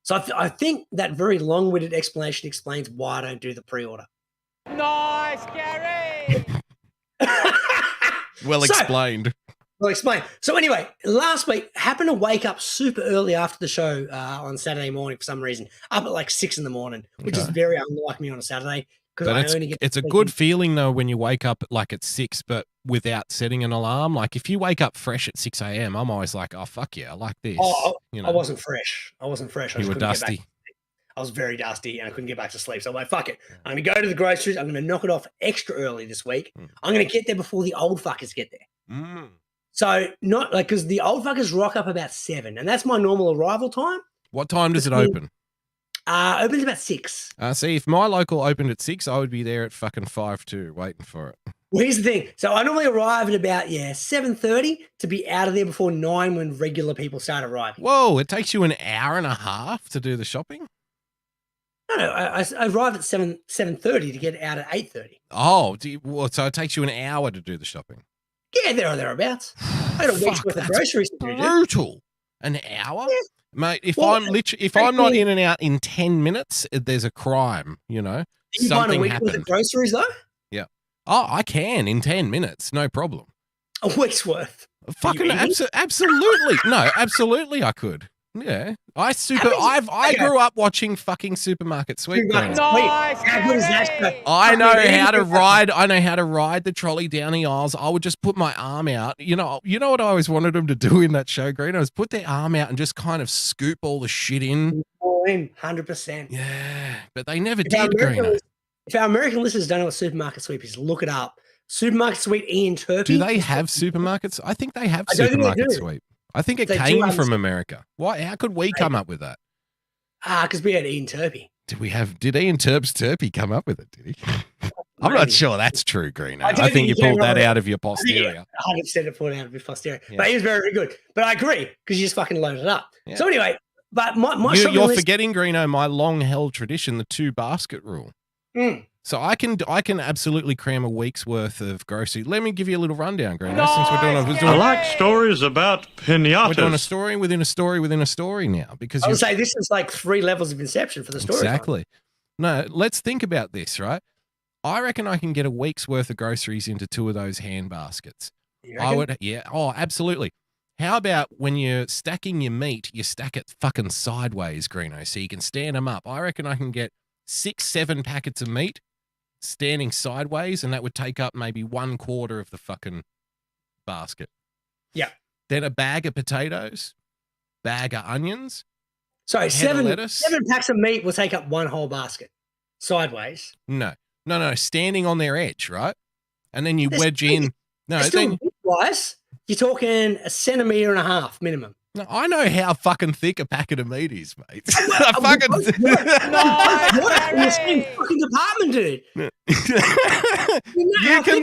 So I think that very long-winded explanation explains why I don't do the pre-order. Nice, Gary. Well explained. I'll explain. So anyway, last week, happened to wake up super early after the show on Saturday morning for some reason, up at 6 a.m, which is very unlike me on a Saturday. It's a good feeling though when you wake up at 6, but without setting an alarm. If you wake up fresh at 6 a.m, I'm always like, oh fuck yeah, I like this. I wasn't fresh. I You were dusty. I was very dusty and I couldn't get back to sleep. So I'm like, fuck it. I'm going to go to the groceries. I'm going to knock it off extra early this week. I'm going to get there before the old fuckers get there. So not because the old fuckers rock up about 7, and that's my normal arrival time. What time does it open? Opens about 6. See, if my local opened at 6, I would be there at fucking 5:02 waiting for it. Well, here's the thing. So I normally arrive at about 7:30 to be out of there before 9 when regular people start arriving. Whoa! It takes you an hour and a half to do the shopping. No, I arrived at 7:30 to get out at 8:30. Oh, so it takes you an hour to do the shopping. Yeah, there or thereabouts. I got a week's worth of groceries to do. Brutal. An hour? Yeah. Mate, if I'm not in and out in 10 minutes, there's a crime, You Something find a week happened. worth of groceries though? Yeah. Oh, I can in 10 minutes, no problem. A week's worth? Fucking absolutely. No, absolutely I could. Yeah. I grew up watching fucking Supermarket Sweep. Nice, I know how to ride the trolley down the aisles. I would just put my arm out. You know what I always wanted them to do in that show, Greeno, is put their arm out and just kind of scoop all the shit in. All in, 100%. Yeah, but they never did, Greeno. If our American listeners don't know what Supermarket Sweep is, look it up. Supermarket Sweep in Turkey. Do they have supermarkets? I think they have Supermarket Sweep. I think it came from America. Why? How could we come up with that? Because we had Ian Turpie. Did Ian Turpie come up with it? Did he? I'm not sure that's true, Greeno. I think you pulled that out of your posterior. 100% pulled out of your posterior. Yeah. But he was very, very good. But I agree because you just fucking loaded it up. Yeah. So anyway, but you're forgetting, Greeno, my long-held tradition, the 2-basket rule. So I can absolutely cram a week's worth of grocery. Let me give you a little rundown, Greeno. Since I like stories about pinatas. We're doing a story within a story within a story now, because I would say this is like 3 levels of inception for the story. Exactly. No, let's think about this, right? I reckon I can get a week's worth of groceries into 2 of those hand baskets. I would, yeah. Oh, absolutely. How about when you're stacking your meat, you stack it fucking sideways, Greeno, so you can stand them up. I reckon I can get 6-7 packets of meat standing sideways, and that would take up maybe 1/4 of the fucking basket. Yeah. Then a bag of potatoes, bag of onions. Sorry, 7 packs of meat will take up 1 whole basket sideways. No, standing on their edge, right? And then you wedge in. No, then wise, you're talking 1.5 centimeters minimum. No, I know how fucking thick a packet of meat is, mate. What in the same fucking department, dude?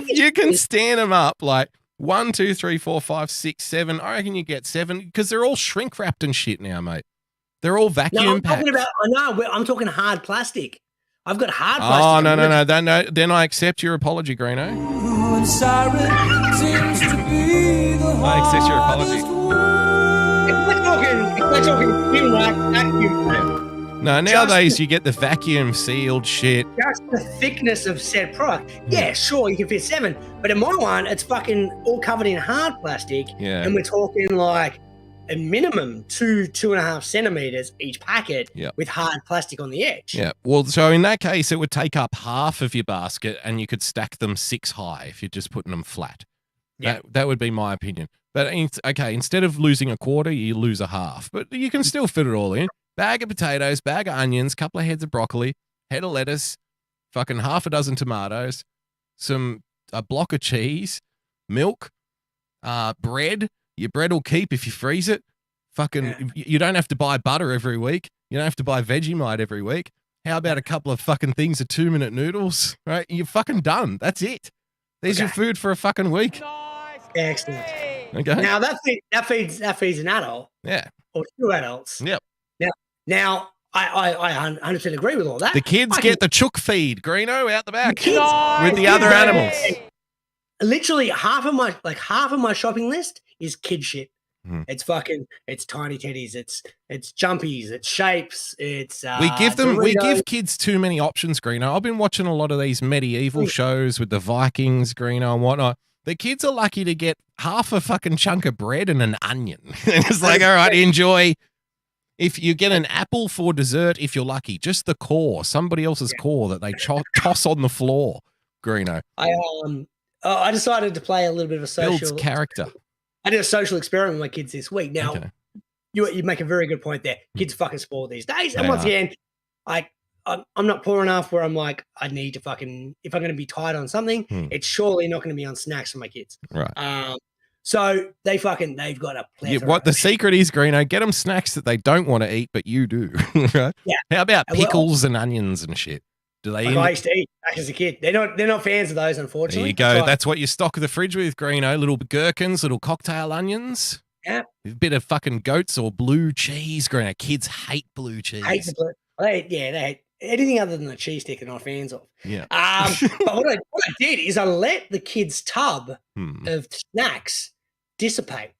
You can stand them up like 1, 2, 3, 4, 5, 6, 7. I reckon you get 7 because they're all shrink wrapped and shit now, mate. They're all vacuum packed. I'm talking hard plastic. I've got hard plastic. Oh, no. Then I accept your apology, Greeno. I accept your apology. We're talking vacuum. No, nowadays you get the vacuum sealed shit. Just the thickness of said product. Yeah, sure, you can fit 7. But in my one, it's fucking all covered in hard plastic. Yeah. And we're talking like a minimum 2.5 centimeters each packet with hard plastic on the edge. Yeah. Well, so in that case, it would take up half of your basket and you could stack them 6 high if you're just putting them flat. Yeah. That would be my opinion. But okay, instead of losing 1/4, you lose 1/2. But you can still fit it all in. Bag of potatoes, bag of onions, couple of heads of broccoli, head of lettuce, fucking 6 tomatoes, a block of cheese, milk, bread. Your bread will keep if you freeze it. Fucking, you don't have to buy butter every week. You don't have to buy Vegemite every week. How about a couple of fucking things of 2-minute noodles, right? You're fucking done. That's it. There's your food for a fucking week. Excellent. Okay. Now that feeds an adult. Yeah. Or 2 adults. Yep. Now I 100% agree with all that. The kids get the chook feed, Greeno, out the back with the other animals. Literally half of my shopping list is kid shit. It's tiny teddies, it's jumpies, it's shapes, it's we give kids too many options, Greeno. I've been watching a lot of these medieval shows with the Vikings, Greeno, and whatnot. The kids are lucky to get half a fucking chunk of bread and an onion. It's like, all right, enjoy. If you get an apple for dessert, if you're lucky, just the core, somebody else's core that they toss on the floor, Greeno. I decided to play a little bit of a social builds character. I did a social experiment with my kids this week. Now, you make a very good point there. Kids fucking spoiled these days. And once again, I'm not poor enough where I'm like, I need to fucking, if I'm going to be tight on something, it's surely not going to be on snacks for my kids. Right. So they've got a plethora. What the secret is, Greeno, get them snacks that they don't want to eat, but you do. Right? Yeah. How about pickles and onions and shit? Do they? I used to eat back as a kid. They're not fans of those, unfortunately. There you go. That's what you stock the fridge with, Greeno. Little gherkins, little cocktail onions. Yeah. A bit of fucking goats or blue cheese, Greeno. Kids hate blue cheese. Hate the blue. They hate anything other than the cheese stick they're not fans of. Yeah. But what I did is I let the kids' tub of snacks dissipate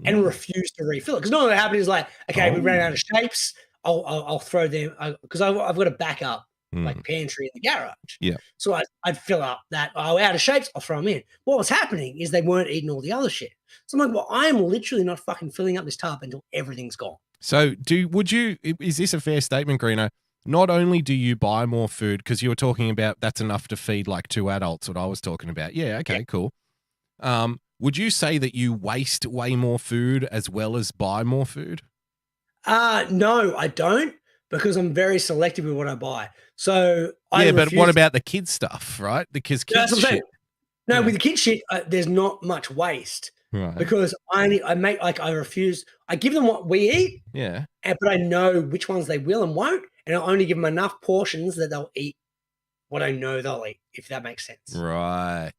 and refuse to refill it. Because normally what happens is like, okay, we ran out of shapes. I'll throw them because I've got a backup like pantry in the garage. Yeah. So I'd fill up that. Out of shapes, I'll throw them in. What was happening is they weren't eating all the other shit. So I'm like, well, I'm literally not fucking filling up this tub until everything's gone. So is this a fair statement, Greeno? Not only do you buy more food, because you were talking about that's enough to feed like 2 adults, what I was talking about. Yeah, okay, cool. Would you say that you waste way more food as well as buy more food? No, I don't, because I'm very selective with what I buy. So but what about the kids stuff, right? The kids shit. No, with the kids shit, there's not much waste because I refuse. I give them what we eat, but I know which ones they will and won't, and I only give them enough portions that they'll eat what I know they'll eat, if that makes sense. Right.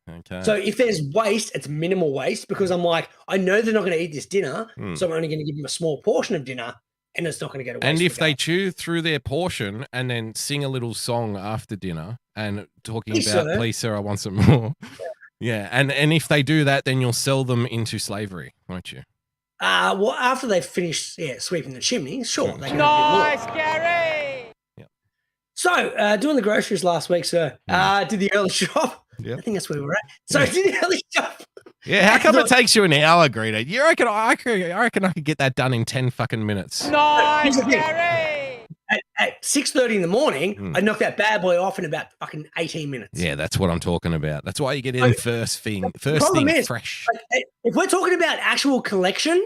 Okay. So if there's waste, it's minimal waste because I'm like, I know they're not going to eat this dinner, so I'm only going to give them a small portion of dinner, and it's not going to go to waste. And if they chew through their portion and then sing a little song after dinner and talking please sir, I want some more. Yeah. And if they do that, then you'll sell them into slavery, won't you? Well, after they've finished sweeping the chimney, sure. They can Nice, Gary! So, doing the groceries last week, sir. Did the early shop. I think that's where we're at. So, did the early shop. Yeah, how come it takes you an hour, Greeno? You reckon I could get that done in 10 fucking minutes? Nice, Gary! At 6:30 in the morning, I knocked that bad boy off in about fucking 18 minutes. Yeah, that's what I'm talking about. That's why you get in first thing fresh. Like, if we're talking about actual collection,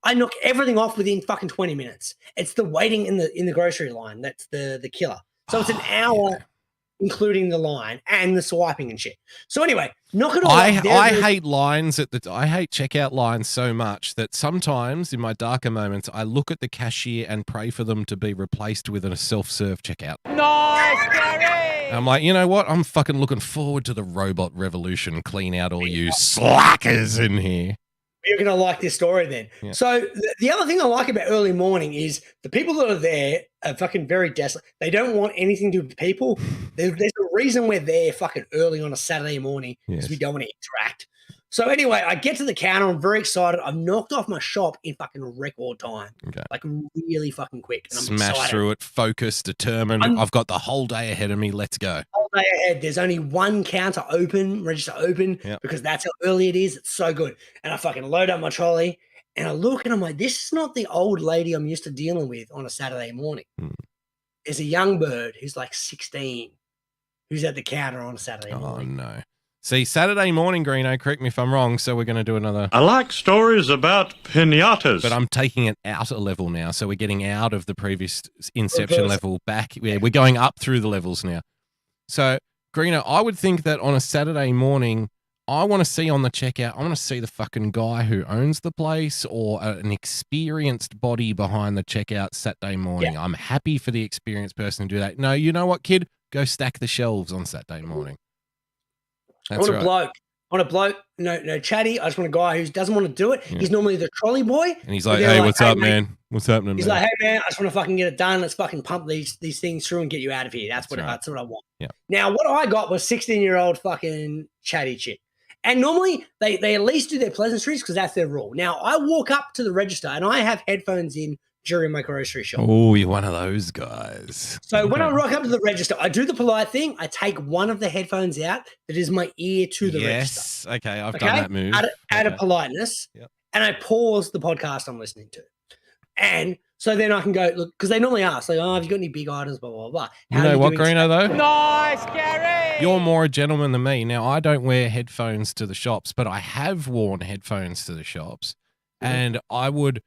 I knock everything off within fucking 20 minutes. It's the waiting in the grocery line that's the killer. So it's an hour, including the line and the swiping and shit. So anyway, knock it all. I hate lines I hate checkout lines so much that sometimes in my darker moments I look at the cashier and pray for them to be replaced with a self-serve checkout. Nice, Gary! I'm like, you know what? I'm fucking looking forward to the robot revolution. Clean out all you slackers in here. You're going to like this story then. Yeah. So the other thing I like about early morning is the people that are there are fucking very desolate. They don't want anything to do with people. There's a reason we're there fucking early on a Saturday morning because we don't want to interact. So anyway, I get to the counter. I'm very excited. I've knocked off my shop in fucking record time. Okay. Like really fucking quick. And I'm Smash excited. Through it, focused, determined. I've got the whole day ahead of me. Let's go. Whole day ahead. There's only one counter open, register open, because that's how early it is. It's so good. And I fucking load up my trolley and I look and I'm like, this is not the old lady I'm used to dealing with on a Saturday morning. There's a young bird who's like 16 who's at the counter on a Saturday morning. Oh, no. See, Saturday morning, Greeno, correct me if I'm wrong, so we're going to do another... I like stories about pinatas. But I'm taking it out a level now, so we're getting out of the previous Inception level back. Yeah, we're going up through the levels now. So, Greeno, I would think that on a Saturday morning, I want to see on the checkout, I want to see the fucking guy who owns the place or an experienced body behind the checkout Saturday morning. Yeah. I'm happy for the experienced person to do that. No, you know what, kid? Go stack the shelves on Saturday morning. That's I want a bloke, no chatty. I just want a guy who doesn't want to do it. Yeah. He's normally the trolley boy. And he's like, hey, what's up, man? What's happening, He's like, hey, man, I just want to fucking get it done. Let's fucking pump these things through and get you out of here. That's what I want. Yeah. Now, what I got was 16-year-old fucking chatty chick. And normally they at least do their pleasantries because that's their rule. Now, I walk up to the register and I have headphones in during my grocery shop. Oh, you're one of those guys. So when I rock up to the register, I do the polite thing. I take one of the headphones out that is my ear to the register. Yes, okay, I've done that move. Out of politeness, and I pause the podcast I'm listening to. And so then I can go, look, because they normally ask, like, oh, have you got any big items, blah, blah, blah. You know what, Greeno, though? Nice, Gary! You're more a gentleman than me. Now, I don't wear headphones to the shops, but I have worn headphones to the shops, and I would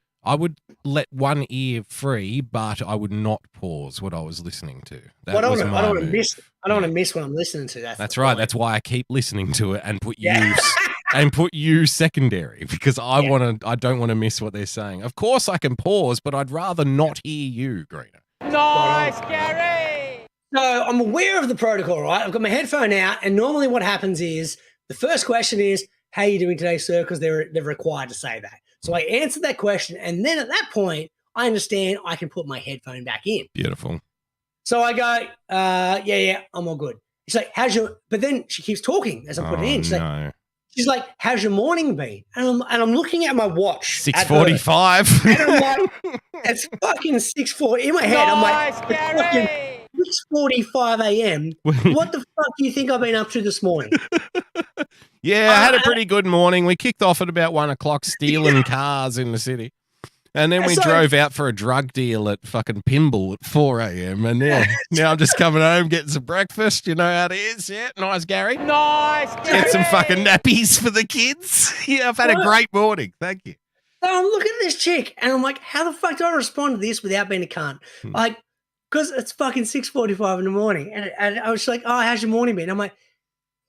let one ear free, but I would not pause what I was listening to. I don't want to miss what I'm listening to. That's right. That's why I keep listening to it and put you secondary because I don't want to miss what they're saying. Of course I can pause, but I'd rather not hear you, Greeno. Nice, Gary. So I'm aware of the protocol, right? I've got my headphone out, and normally what happens is the first question is, how are you doing today, sir? Because they're required to say that. So I answered that question, and then at that point, I understand I can put my headphone back in. Beautiful. So I go, yeah, I'm all good. She's like, but then she keeps talking as I put it in. She's like, how's your morning been? And I'm looking at my watch. 6:45. And I'm like, it's fucking 6:40. In my head, I'm like, it's fucking 6:45 a.m. What the fuck do you think I've been up to this morning? Yeah, I had a pretty good morning. We kicked off at about 1 o'clock stealing cars in the city. And then we drove out for a drug deal at fucking Pinball at 4 a.m. And now I'm just coming home, getting some breakfast. You know how it is. Yeah, nice, Gary. Nice, Gary. Get some fucking nappies for the kids. Yeah, I've had a great morning. Thank you. So I'm looking at this chick, and I'm like, how the fuck do I respond to this without being a cunt? Like, because it's fucking 6:45 in the morning. And I was like, oh, how's your morning been? I'm like,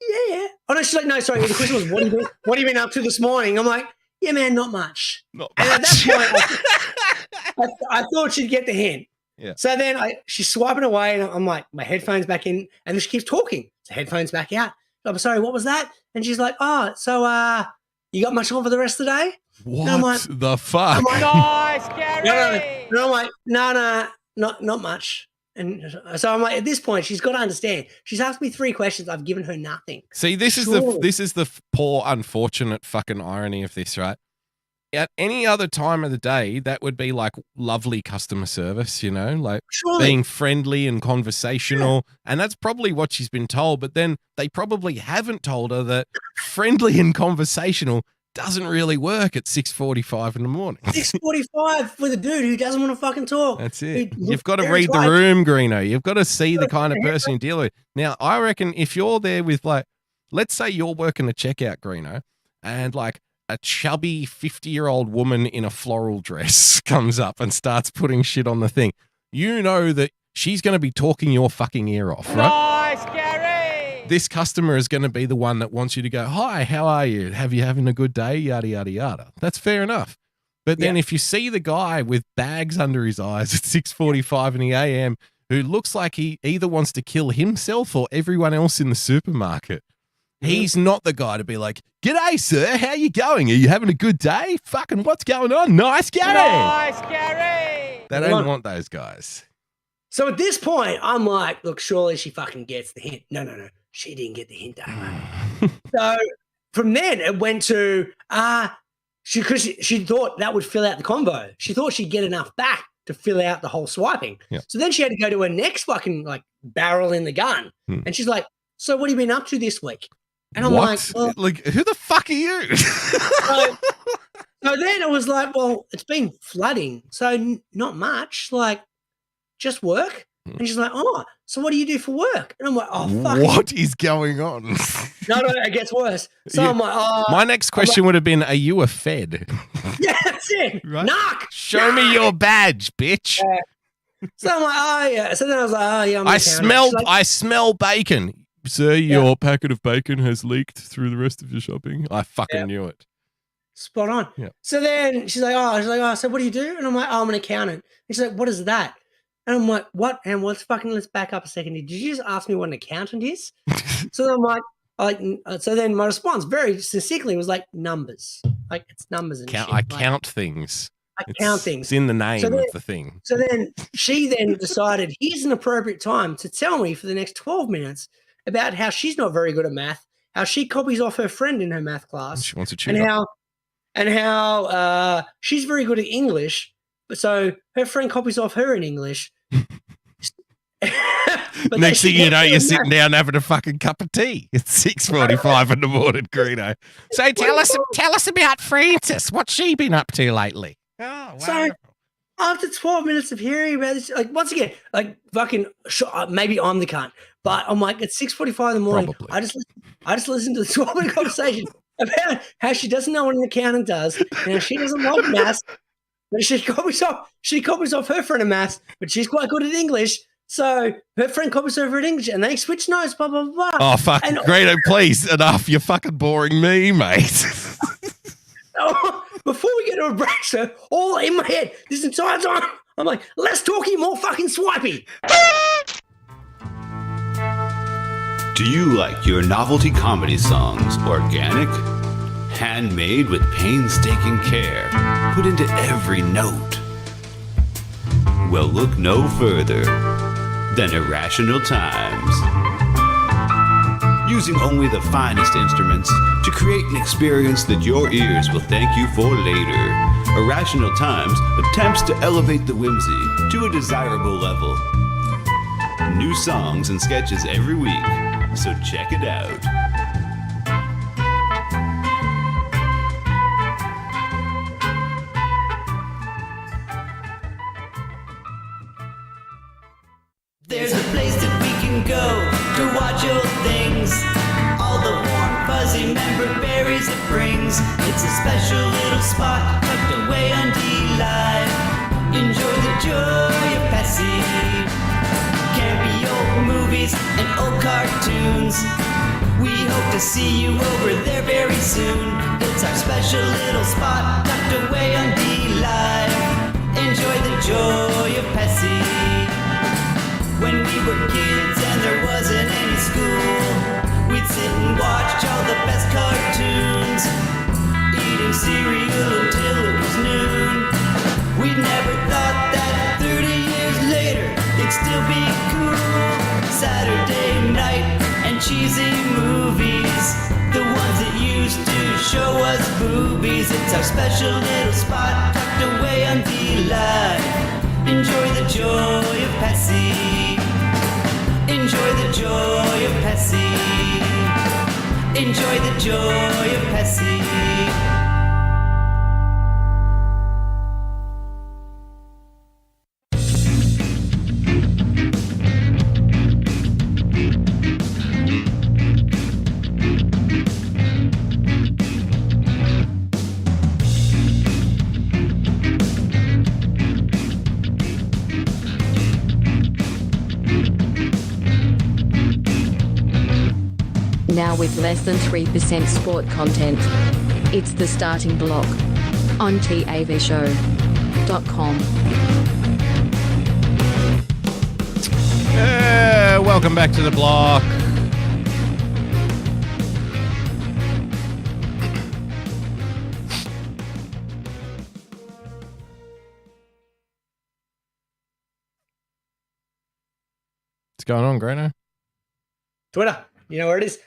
yeah. Oh, no, she's like, no, sorry. The question was, what have you been up to this morning? I'm like, yeah, man, not much. Not and much. at that point, I thought she'd get the hint. Yeah. So then she's swiping away, and I'm like, my headphones back in, and then she keeps talking. So headphones back out. I'm sorry, what was that? And she's like, oh, so you got much on for the rest of the day? What the fuck? I'm like, Nice, Gary. No, I'm like, no, not much. And so I'm like, at this point, she's got to understand. She's asked me 3 questions. I've given her nothing. See, this is the poor, unfortunate fucking irony of this, right? At any other time of the day, that would be like lovely customer service, you know, like being friendly and conversational. Yeah. And that's probably what she's been told. But then they probably haven't told her that friendly and conversational doesn't really work at 6:45 in the morning. 6:45 with a dude who doesn't want to fucking talk. That's it. You've got to read the room, Greeno. You've got to see the kind of person you deal with. Now, I reckon if you're there with like, let's say you're working a checkout, Greeno, and like a chubby 50-year-old woman in a floral dress comes up and starts putting shit on the thing, you know that she's going to be talking your fucking ear off, right? Nice, Gary. This customer is going to be the one that wants you to go, hi, how are you? Have you having a good day? Yada, yada, yada. That's fair enough. But then if you see the guy with bags under his eyes at 6:45 in the AM who looks like he either wants to kill himself or everyone else in the supermarket, he's not the guy to be like, g'day, sir. How you going? Are you having a good day? Fucking what's going on? Nice, Gary. Nice, Gary. They don't want those guys. So at this point, I'm like, look, surely she fucking gets the hint. No. She didn't get the hint, Damo. So from then it went to, because she thought that would fill out the combo. She thought she'd get enough back to fill out the whole swiping. Yeah. So then she had to go to her next fucking like barrel in the gun. And she's like, so what have you been up to this week? And I'm like, well, who the fuck are you? so then it was like, well, it's been flooding, so not much, like just work. And she's like, oh, so what do you do for work? And I'm like, oh, fuck. What is going on? No, it gets worse. So I'm like, oh. My next question would have been, are you a Fed? Yeah, that's it. Right? Knock. Show me your badge, bitch. So I'm like, oh, yeah. So then I was like, oh, yeah, I smell bacon. Sir, your packet of bacon has leaked through the rest of your shopping. I fucking knew it. Spot on. Yeah. So then she's like, oh, so what do you do? And I'm like, oh, I'm an accountant. And she's like, what is that? And I'm like, what? And let's back up a second. Did you just ask me what an accountant is? So I'm like, so then my response very succinctly was like numbers. Like it's numbers and shit. I count things. I count things. It's in the name of the thing. So then she then decided here's an appropriate time to tell me for the next 12 minutes about how she's not very good at math, how she copies off her friend in her math class. She wants to cheat and how she's very good at English. So her friend copies off her in English. Next thing you know, you're sitting down having a fucking cup of tea. It's 6:45 in the morning, Greeno. So tell us about Frances. What's she been up to lately? Oh, wow. So after 12 minutes of hearing about this, like once again, like fucking maybe I'm the cunt, but I'm like at 6:45 in the morning. Probably. I just listened to the 12-minute conversation about how she doesn't know what an accountant does, and how she doesn't like maths. But she copies off her friend in maths, but she's quite good at English. So her friend copies over in English, and they switch notes, blah, blah, blah. Oh, fuck. Greeno, please, enough. You're fucking boring me, mate. Before we get to a break, sir, all in my head this entire time, I'm like, less talky, more fucking swipey. Do you like your novelty comedy songs organic? Handmade with painstaking care, put into every note. Well, look no further than Irrational Times. Using only the finest instruments to create an experience that your ears will thank you for later. Irrational Times attempts to elevate the whimsy to a desirable level. New songs and sketches every week, so check it out. There's a place that we can go to watch old things. All the warm, fuzzy member berries it brings. It's a special little spot tucked away on D-Live. Enjoy the joy of passing. Campy old movies and old cartoons. We hope to see you over there very soon. It's our special little spot tucked away on D-Live. Enjoy the joy of Pessy. When we were kids and there wasn't any school, we'd sit and watch all the best cartoons, eating cereal until it was noon. We never thought that 30 years later it'd still be cool. Saturday night and cheesy movies, the ones that used to show us boobies. It's our special little spot tucked away on D-Live. Enjoy the joy of Pessy. Enjoy the joy of Pessy. Enjoy the joy of Pessy. Now with less than 3% sport content. It's the starting block on TAVshow.com. Welcome back to the block. What's going on, Greeno? Twitter. You know where it is.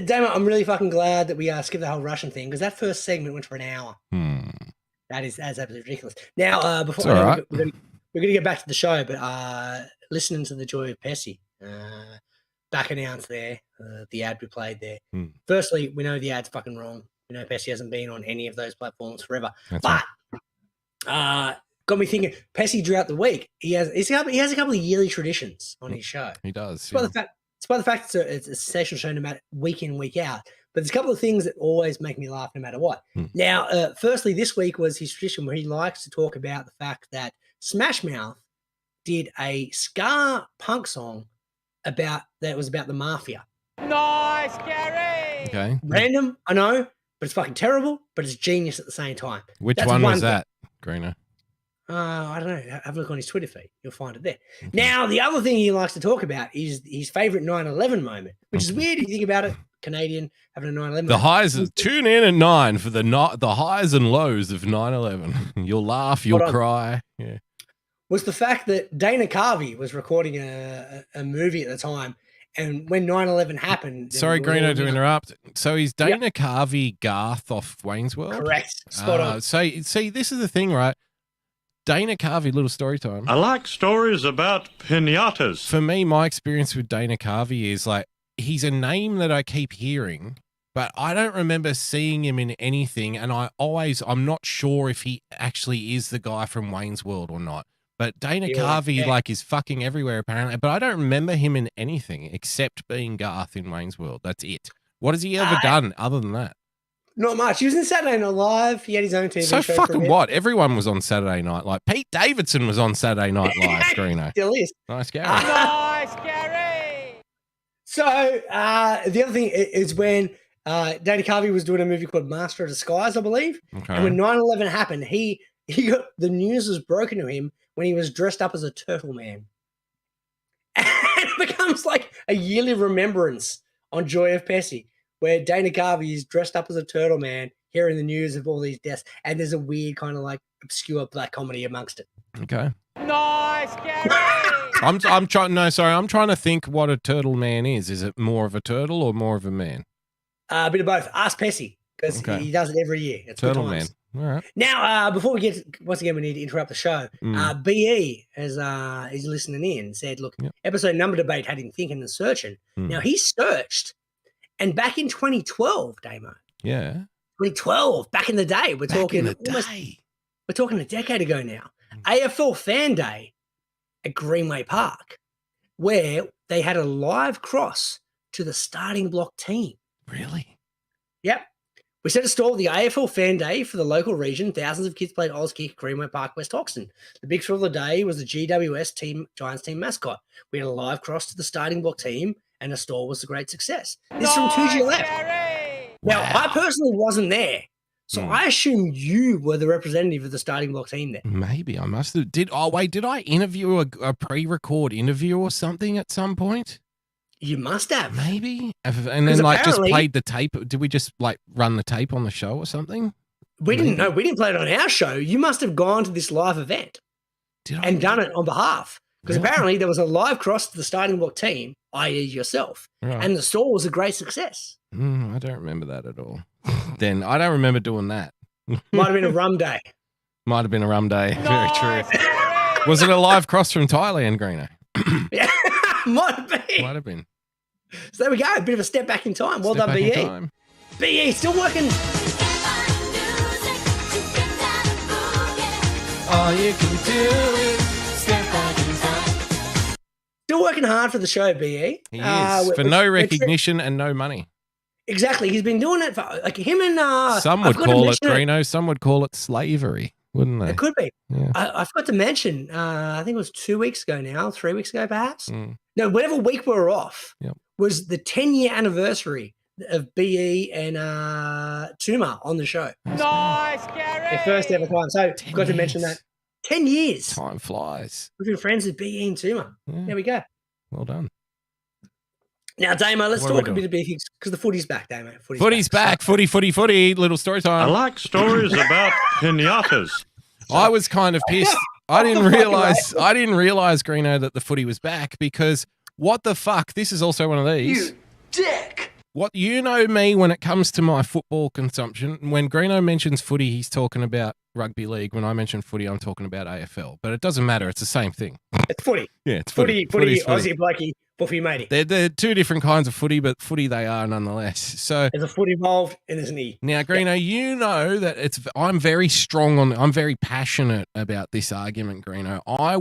Damon, I'm really fucking glad that we skipped the whole Russian thing, because that first segment went for an hour. That's absolutely ridiculous. Now, before we're going to get back to the show, but listening to the joy of Pessy, back announced there, the ad we played there. Firstly, we know the ad's fucking wrong. We know Pessy hasn't been on any of those platforms forever. Got me thinking. Pessy throughout the week, he has a couple of yearly traditions on his show. He does. Despite the fact it's a session show no matter week in, week out. But there's a couple of things that always make me laugh no matter what. Now, firstly, this week was his tradition where he likes to talk about the fact that Smash Mouth did a ska punk song about the mafia. Nice, Gary! Okay. Random, I know, but it's fucking terrible, but it's genius at the same time. Which one was that, Greeno? I don't know. Have a look on his Twitter feed. You'll find it there. Okay. Now, the other thing he likes to talk about is his favorite 9/11 moment, which is weird if you think about it. Canadian having a 9/11. The highs. Tune in at 9 for the highs and lows of 9/11. You'll laugh. You'll cry. Yeah. Was the fact that Dana Carvey was recording a movie at the time, and when 9/11 happened. Sorry, Greeno, to interrupt. So is Dana Carvey Garth off Wayne's World? Correct. Spot on. So see, this is the thing, right? Dana Carvey, little story time. I like stories about pinatas. For me, my experience with Dana Carvey is like, he's a name that I keep hearing, but I don't remember seeing him in anything. And I'm not sure if he actually is the guy from Wayne's World or not. But Dana Carvey is fucking everywhere apparently. But I don't remember him in anything except being Garth in Wayne's World. That's it. What has he ever done other than that? Not much. He was in Saturday Night Live. He had his own TV show. So fucking what? Everyone was on Saturday Night Live. Pete Davidson was on Saturday Night Live, Greeno. Still is. Nice, Gary. Nice, Gary. So the other thing is when Dana Carvey was doing a movie called Master of Disguise, I believe. Okay. And when 9/11 happened, he got the news was broken to him when he was dressed up as a turtle man. And it becomes like a yearly remembrance on Joy of Pessy, where Dana Carvey is dressed up as a turtle man, hearing the news of all these deaths, and there's a weird kind of like obscure black comedy amongst it. Okay. Nice, Gary. I'm trying to think what a turtle man is. Is it more of a turtle or more of a man? A bit of both. Ask Pessy, because he does it every year. It's turtle man. All right. Now, before we get, once again, we need to interrupt the show. BE is listening in, said, look, episode number debate had him thinking and searching. Now, he searched, and back in 2012, Damo. Yeah. 2012, back in the day. We're talking a decade ago now. AFL Fan Day at Greenway Park, where they had a live cross to the starting block team. Really? Yep. We set a stall at the AFL Fan Day for the local region. Thousands of kids played Oz Kick at Greenway Park, West Hoxton. The big thrill of the day was the GWS team, Giants team mascot. We had a live cross to the starting block team and the store was a great success. This is from 2GLF. Now, I personally wasn't there, so I assumed you were the representative of the starting block team there. Maybe I must have. Did I interview a pre-record interview or something at some point? You must have. Maybe. And then like just played the tape. Did we just like run the tape on the show or something? We didn't know. We didn't play it on our show. You must have gone to this live event and done it on behalf. Because apparently there was a live cross to the starting block team, i.e. yourself. Right. And the store was a great success. I don't remember that at all. Then I don't remember doing that. Might have been a rum day. Might have been a rum day. Very true. Was it a live cross from Thailand, Greeno? Yeah, might have been. Might have been. So there we go. A bit of a step back in time. Well done, BE. BE, still working. All you can do is step back in time. Still working hard for the show, BE. He is. For no recognition and no money. Exactly. He's been doing it for like him and some would call it Greeno, some would call it slavery, wouldn't they? It could be. Yeah. I forgot to mention, I think it was 2 weeks ago now, 3 weeks ago perhaps. No, whatever week we were off was the 10-year anniversary of BE and Tuma on the show. Nice, Gary. Their first ever time. So forgot to mention that. 10 years. Time flies. We've been friends with BE and Tuma. There we go. Well done. Now, Damo, let's talk a bit of things because the footy's back, Damo. Footy's back. Footy. Little story time. I like stories about pinatas. I was kind of pissed. I didn't realize, Greeno, that the footy was back because what the fuck? This is also one of these. You dick. What you know me when it comes to my football consumption. When Greeno mentions footy, he's talking about rugby league. When I mention footy, I'm talking about AFL. But it doesn't matter. It's the same thing. It's footy. Yeah, it's footy. Footy, Aussie blokey. Footy matey. They're two different kinds of footy, but footy they are nonetheless. So there's a foot involved and there's an E. Now, Greeno, you know that I'm very passionate about this argument, Greeno. I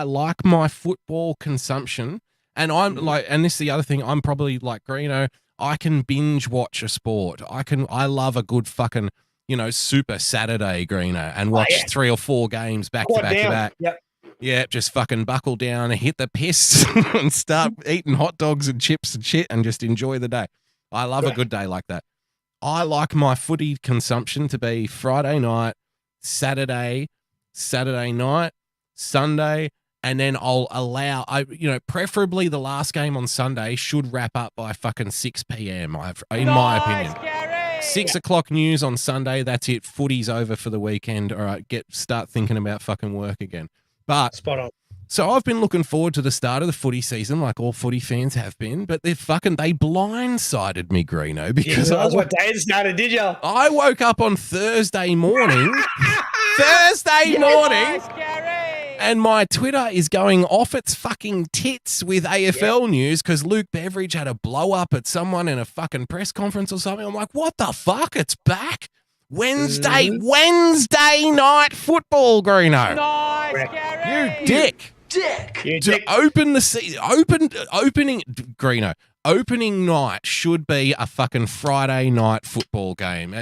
like my football consumption, and and this is the other thing. I'm probably like Greeno. I can binge watch a sport. I love a good fucking Super Saturday, Greeno, and watch 3 or 4 games back to back. Yep. Yeah, just fucking buckle down and hit the piss and start eating hot dogs and chips and shit and just enjoy the day. I love a good day like that. I like my footy consumption to be Friday night, Saturday night, Sunday, and then I'll allow, preferably the last game on Sunday should wrap up by fucking 6 p.m. In my opinion. 6 o'clock news on Sunday, that's it. Footy's over for the weekend. All right, start thinking about fucking work again. But spot on. So I've been looking forward to the start of the footy season, like all footy fans have been, but they blindsided me, Greeno, because what day it started, did you? I woke up on Thursday morning, and my Twitter is going off its fucking tits with AFL news because Luke Beveridge had a blow up at someone in a fucking press conference or something. I'm like, what the fuck? It's back. Wednesday night football, Greeno. Nice, Gary. You dick. Open the season. Opening, Greeno. Opening night should be a fucking Friday night football game.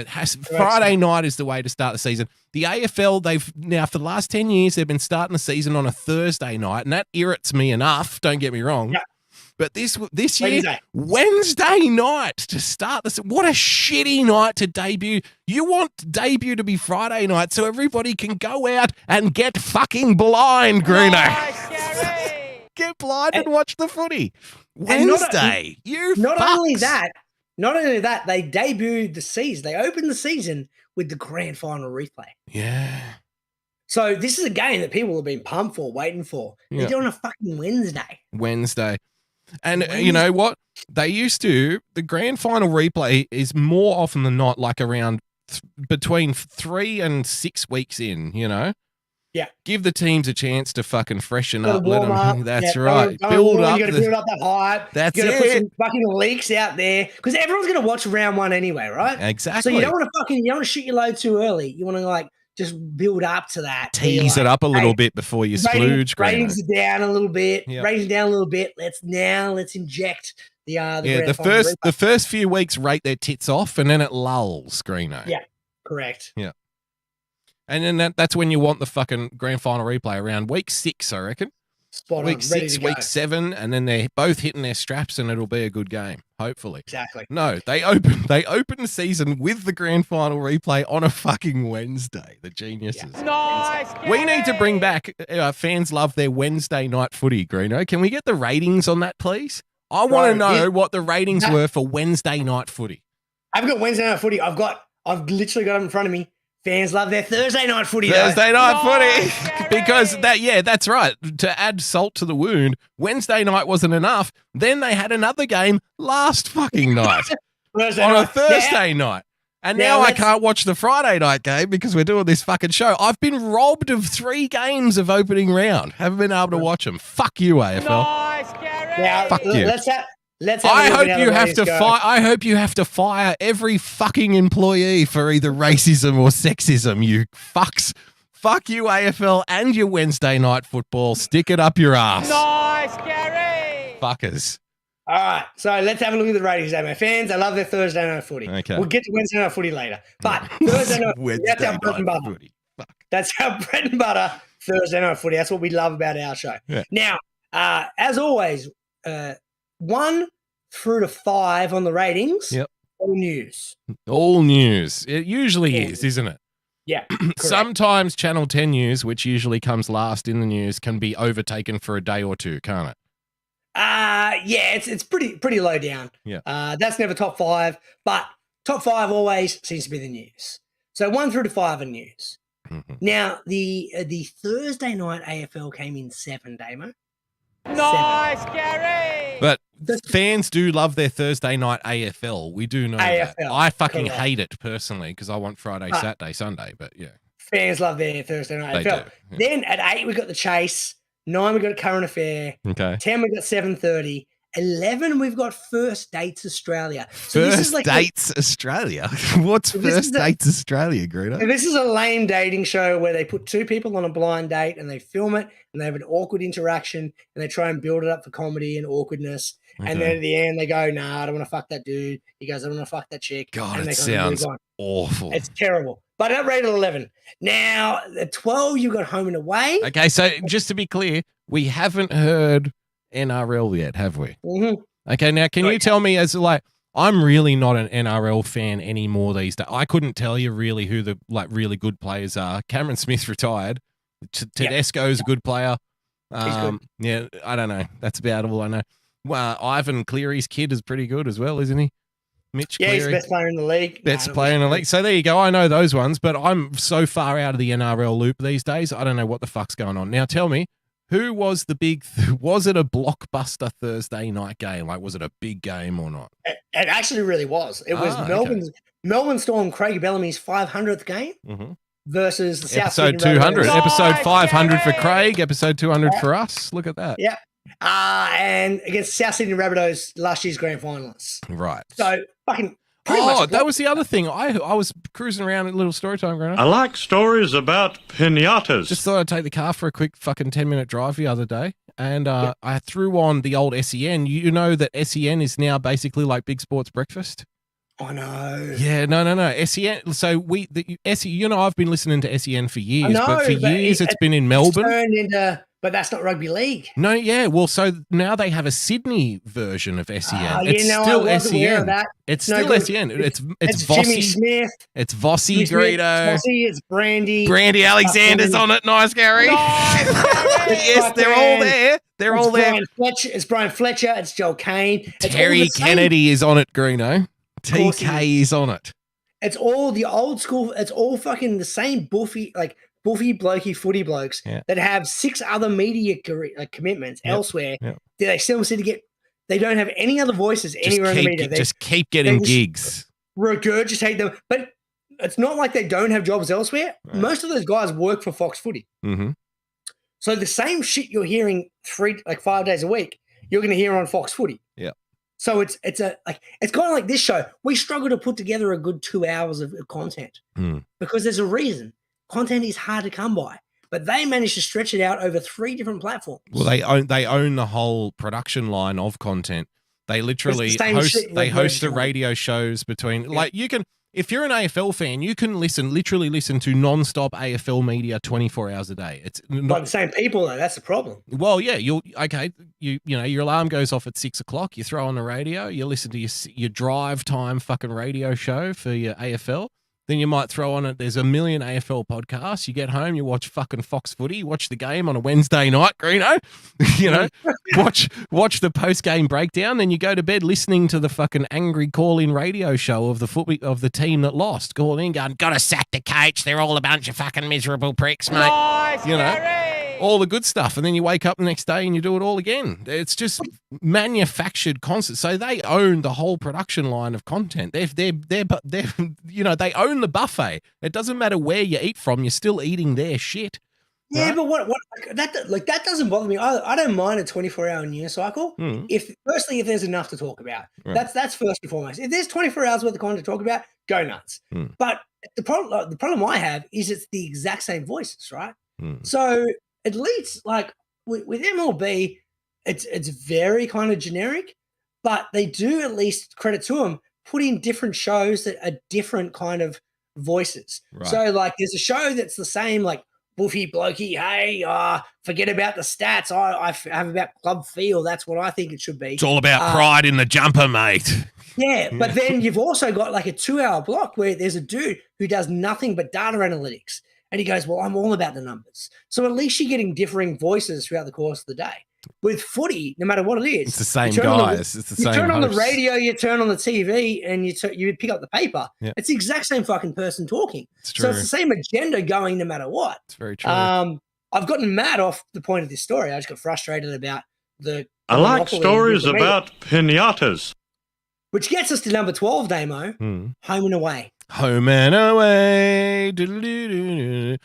Friday night is the way to start the season. The AFL, for the last 10 years, they've been starting the season on a Thursday night, and that irritates me enough. Don't get me wrong. Yeah. But this year, Wednesday night to start this. What a shitty night to debut. You want debut to be Friday night so everybody can go out and get fucking blind, Greeno. Nice, get blind and watch the footy. Wednesday. Not only that, they debuted the season. They opened the season with the grand final replay. Yeah. So this is a game that people have been pumped for, waiting for. They're doing a fucking Wednesday. And you know what? They used to, the grand final replay is more often than not like around between 3 and 6 weeks in, Yeah. Give the teams a chance to fucking freshen up. That's right. Build up the hype. That's you it. Put some fucking leaks out there because everyone's going to watch round 1 anyway, right? Exactly. So you don't want to shoot your load too early. You want to just build up to that. Tease it up a little bit before you splooge. Ratings down a little bit. Yep. Ratings down a little bit. Let's inject the first few weeks rate their tits off and then it lulls, Greeno. Yeah, correct. Yeah. And then that's when you want the fucking grand final replay around week 6, I reckon. Spot week on. 6, Ready to week go. 7, and then they're both hitting their straps, and it'll be a good game. Hopefully. Exactly. No, they open the season with the grand final replay on a fucking Wednesday. The geniuses. Yeah. Nice. We need to bring back fans love their Wednesday night footy, Greeno. Can we get the ratings on that, please? I want to know what the ratings were for Wednesday night footy. I've got Wednesday night footy. I've literally got it in front of me. Fans love their Thursday night footy. Thursday night footy. Because that's right. To add salt to the wound, Wednesday night wasn't enough. Then they had another game last fucking night on a Thursday night. And now I can't watch the Friday night game because we're doing this fucking show. I've been robbed of 3 games of opening round. Haven't been able to watch them. Fuck you, AFL. Nice, Gary. Now, fuck you. Let's I hope you have to fire every fucking employee for either racism or sexism, you fucks. Fuck you, AFL, and your Wednesday night football. Stick it up your ass. Nice, Gary. Fuckers. All right, so let's have a look at the ratings there, my fans. I love their Thursday night footy. Okay. We'll get to Wednesday night footy later. But Thursday night footy, that's our bread and butter. Footy. Fuck. That's our bread and butter, Thursday night footy. That's what we love about our show. Yeah. Now, as always, 1 through to 5 on the ratings. Yep. All news. All news. It usually is, isn't it? Yeah. Sometimes Channel 10 news, which usually comes last in the news, can be overtaken for a day or two, can't it? Yeah, it's pretty low down. Yeah. That's never top 5, but top 5 always seems to be the news. So 1 through to 5 are news. Mm-hmm. Now the Thursday night AFL came in 7, Damo. Nice, Gary. But fans do love their Thursday night AFL. We do know that. I fucking hate it personally because I want Friday, Saturday, Sunday. But yeah, fans love their Thursday night AFL. Do, yeah. Then at 8 we got the Chase. 9 we got Current Affair. Okay. 10 we got 7:30. 11 we've got First Dates Australia. So First Dates Australia? What's First Dates Australia, Greeno? This is a lame dating show where they put 2 people on a blind date and they film it and they have an awkward interaction and they try and build it up for comedy and awkwardness. Okay. And then at the end they go, nah, I don't want to fuck that dude. He goes, I don't want to fuck that chick. God, and it sounds awful. It's terrible. But I rated 11. Now, at 12, you got Home and Away. Okay, so just to be clear, we haven't heard NRL yet, have we? Mm-hmm. Okay, now can you tell me, as like, I'm really not an NRL fan anymore these days. I couldn't tell you really who the really good players are. Cameron Smith retired. Tedesco's a good player. He's good. Yeah, I don't know. That's about all I know. Well, Ivan Cleary's kid is pretty good as well, isn't he? Mitch Cleary. He's the best player in the league. Best player in the league. So there you go. I know those ones, but I'm so far out of the NRL loop these days. I don't know what the fuck's going on. Now tell me, who was the big, was it a blockbuster Thursday night game? Like, was it a big game or not? It actually really was. It was Melbourne Storm Craig Bellamy's 500th game versus the South Sydney Episode 200. Rabbitohs. Episode 500 for Craig. Episode 200 for us. Look at that. Yeah. And against South Sydney Rabbitohs, last year's grand finalists. Right. So fucking. That was the other thing. I was cruising around at Little Storytime, Grant. I like stories about pinatas. Just thought I'd take the car for a quick fucking 10-minute drive the other day, and I threw on the old SEN. You know that SEN is now basically like Big Sports Breakfast. I know. Yeah, no. SEN. So SEN. I've been listening to SEN for years, but for years it's been in Melbourne. Turned into, but that's not rugby league. No, yeah. Well, so now they have a Sydney version of SEN. It's still SEN. It's still SEN. It's Vossi. Jimmy Smith. It's Vossi, Greeno. It's Brandy. Brandy Alexander's on it. Nice, Gary. Yes, they're all there. They're all there. It's Brian Fletcher. It's Joel Kane. Terry Kennedy is on it, Greeno. TK is on it. It's all the old school. It's all fucking the same buffy blokey footy blokes that have 6 other media commitments elsewhere. They still seem to get. They don't have any other voices anywhere in the media. They just keep getting gigs. Regurgitate them, but it's not like they don't have jobs elsewhere. Right. Most of those guys work for Fox Footy. Mm-hmm. So the same shit you're hearing 5 days a week, you're going to hear on Fox Footy. Yeah. So it's kind of like this show. We struggle to put together a good 2 hours of content because there's a reason. Content is hard to come by, but they managed to stretch it out over 3 different platforms. Well, they own the whole production line of content. They literally host the radio shows between if you're an AFL fan, you can literally listen to non-stop AFL media 24 hours a day. It's not the same people though. That's the problem. Well, yeah, you know, your alarm goes off at 6 o'clock. You throw on the radio. You listen to your drive time fucking radio show for your AFL. Then you might throw on it. There's a million AFL podcasts. You get home, you watch fucking Fox Footy. You watch the game on a Wednesday night, Greeno. You know, watch the post game breakdown. Then you go to bed listening to the fucking angry call-in radio show of the team that lost. Call in, going, gotta sack the coach. They're all a bunch of fucking miserable pricks, mate. Nice, you know. Gary. All the good stuff, and then you wake up the next day and you do it all again. It's just manufactured content. So they own the whole production line of content. They're you know, they own the buffet. It doesn't matter where you eat from, you're still eating their shit. Yeah, right? but what that doesn't bother me. I don't mind a 24-hour news cycle. If there's enough to talk about, right. That's first and foremost. If there's 24 hours worth of content to talk about, go nuts. But the problem I have is it's the exact same voices, right? So at least like with MLB, it's very kind of generic, but they do, at least credit to them, put in different shows that are different kind of voices. Right. So like there's a show that's the same, like Boofy Blokey, hey, forget about the stats. I have about club feel. That's what I think it should be. It's all about pride in the jumper, mate. Yeah, but then you've also got like a 2-hour block where there's a dude who does nothing but data analytics. And he goes, well, I'm all about the numbers. So at least you're getting differing voices throughout the course of the day. With footy, no matter what it is, it's the same guys. It's the same. You turn on hosts. the radio, you turn on the TV, and you pick up the paper. Yeah. It's the exact same fucking person talking. It's true. So it's the same agenda going no matter what. It's very true. I've gotten mad off the point of this story. I just got frustrated about I like stories about pinatas. Which gets us to number 12, Damo. Home and away. Home and away. Hold me in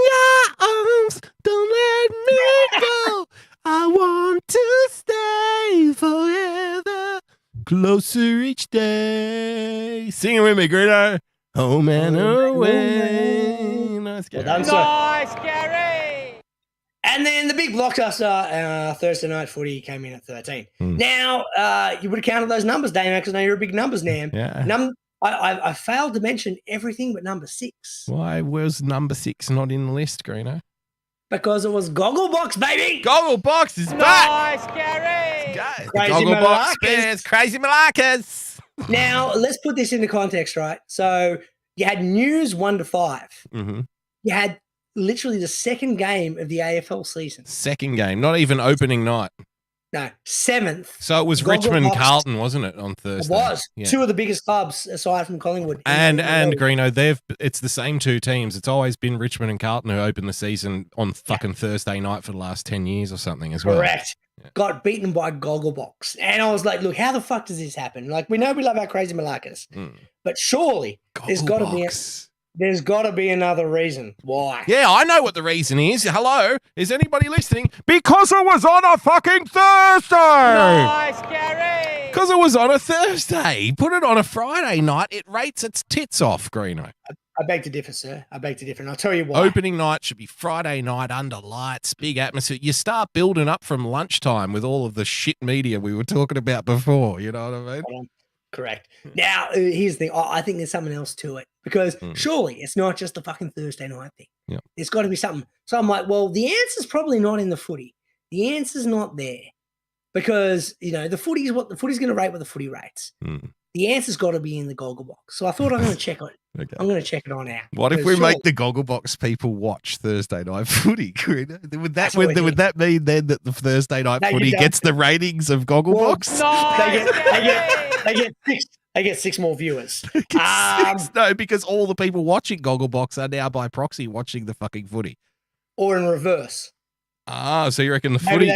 your arms. Don't let me go. I want to stay forever. Closer each day. Sing it with me, Greeno. Home and away. Nice, Gary. Well done, nice, Gary. And then the big blockbuster Thursday night footy came in at 13. Now, you would have counted those numbers, Damo, because I know you're a big numbers man. Yeah. I failed to mention everything but number 6. Why was number 6 not in the list, Greeno? Because it was Gogglebox, baby. Gogglebox is back. Nice, Gary. Crazy Gogglebox Bears, Crazy Malakas. Now, let's put this into context, right? So you had news 1 to 5. You had literally the second game of the AFL season. Second game, not even opening night. No, 7th. So it was Richmond Carlton, wasn't it, on Thursday? It was. Yeah. 2 of the biggest clubs aside from Collingwood. And Greeno, it's the same 2 teams. It's always been Richmond and Carlton who open the season on fucking Thursday night for the last 10 years or something as well. Correct. Yeah. Got beaten by Gogglebox. And I was like, look, how the fuck does this happen? Like, we know we love our Crazy Malakas, but surely there's got to be another reason why. Yeah, I know what the reason is. Hello? Is anybody listening? Because it was on a fucking Thursday! Nice, Gary! Because it was on a Thursday. Put it on a Friday night, it rates its tits off, Greeno. I beg to differ, sir. I beg to differ, and I'll tell you why. Opening night should be Friday night, under lights, big atmosphere. You start building up from lunchtime with all of the shit media we were talking about before, you know what I mean? Correct. Now, here's the thing. I think there's something else to it because surely it's not just a fucking Thursday night thing. Yeah. There's got to be something. So I'm like, well, the answer's probably not in the footy. The answer's not there because, you know, the footy's going to rate what the footy rates. The answer's got to be in the Gogglebox. So I thought I'm going to check on it. Okay. I'm going to check it on out. What if we make the Gogglebox people watch Thursday night footy? Would that mean then that the Thursday night footy gets the ratings of Gogglebox? Well, they get 6 more viewers. No, because all the people watching Gogglebox are now by proxy watching the fucking footy. Or in reverse. So you reckon the footy...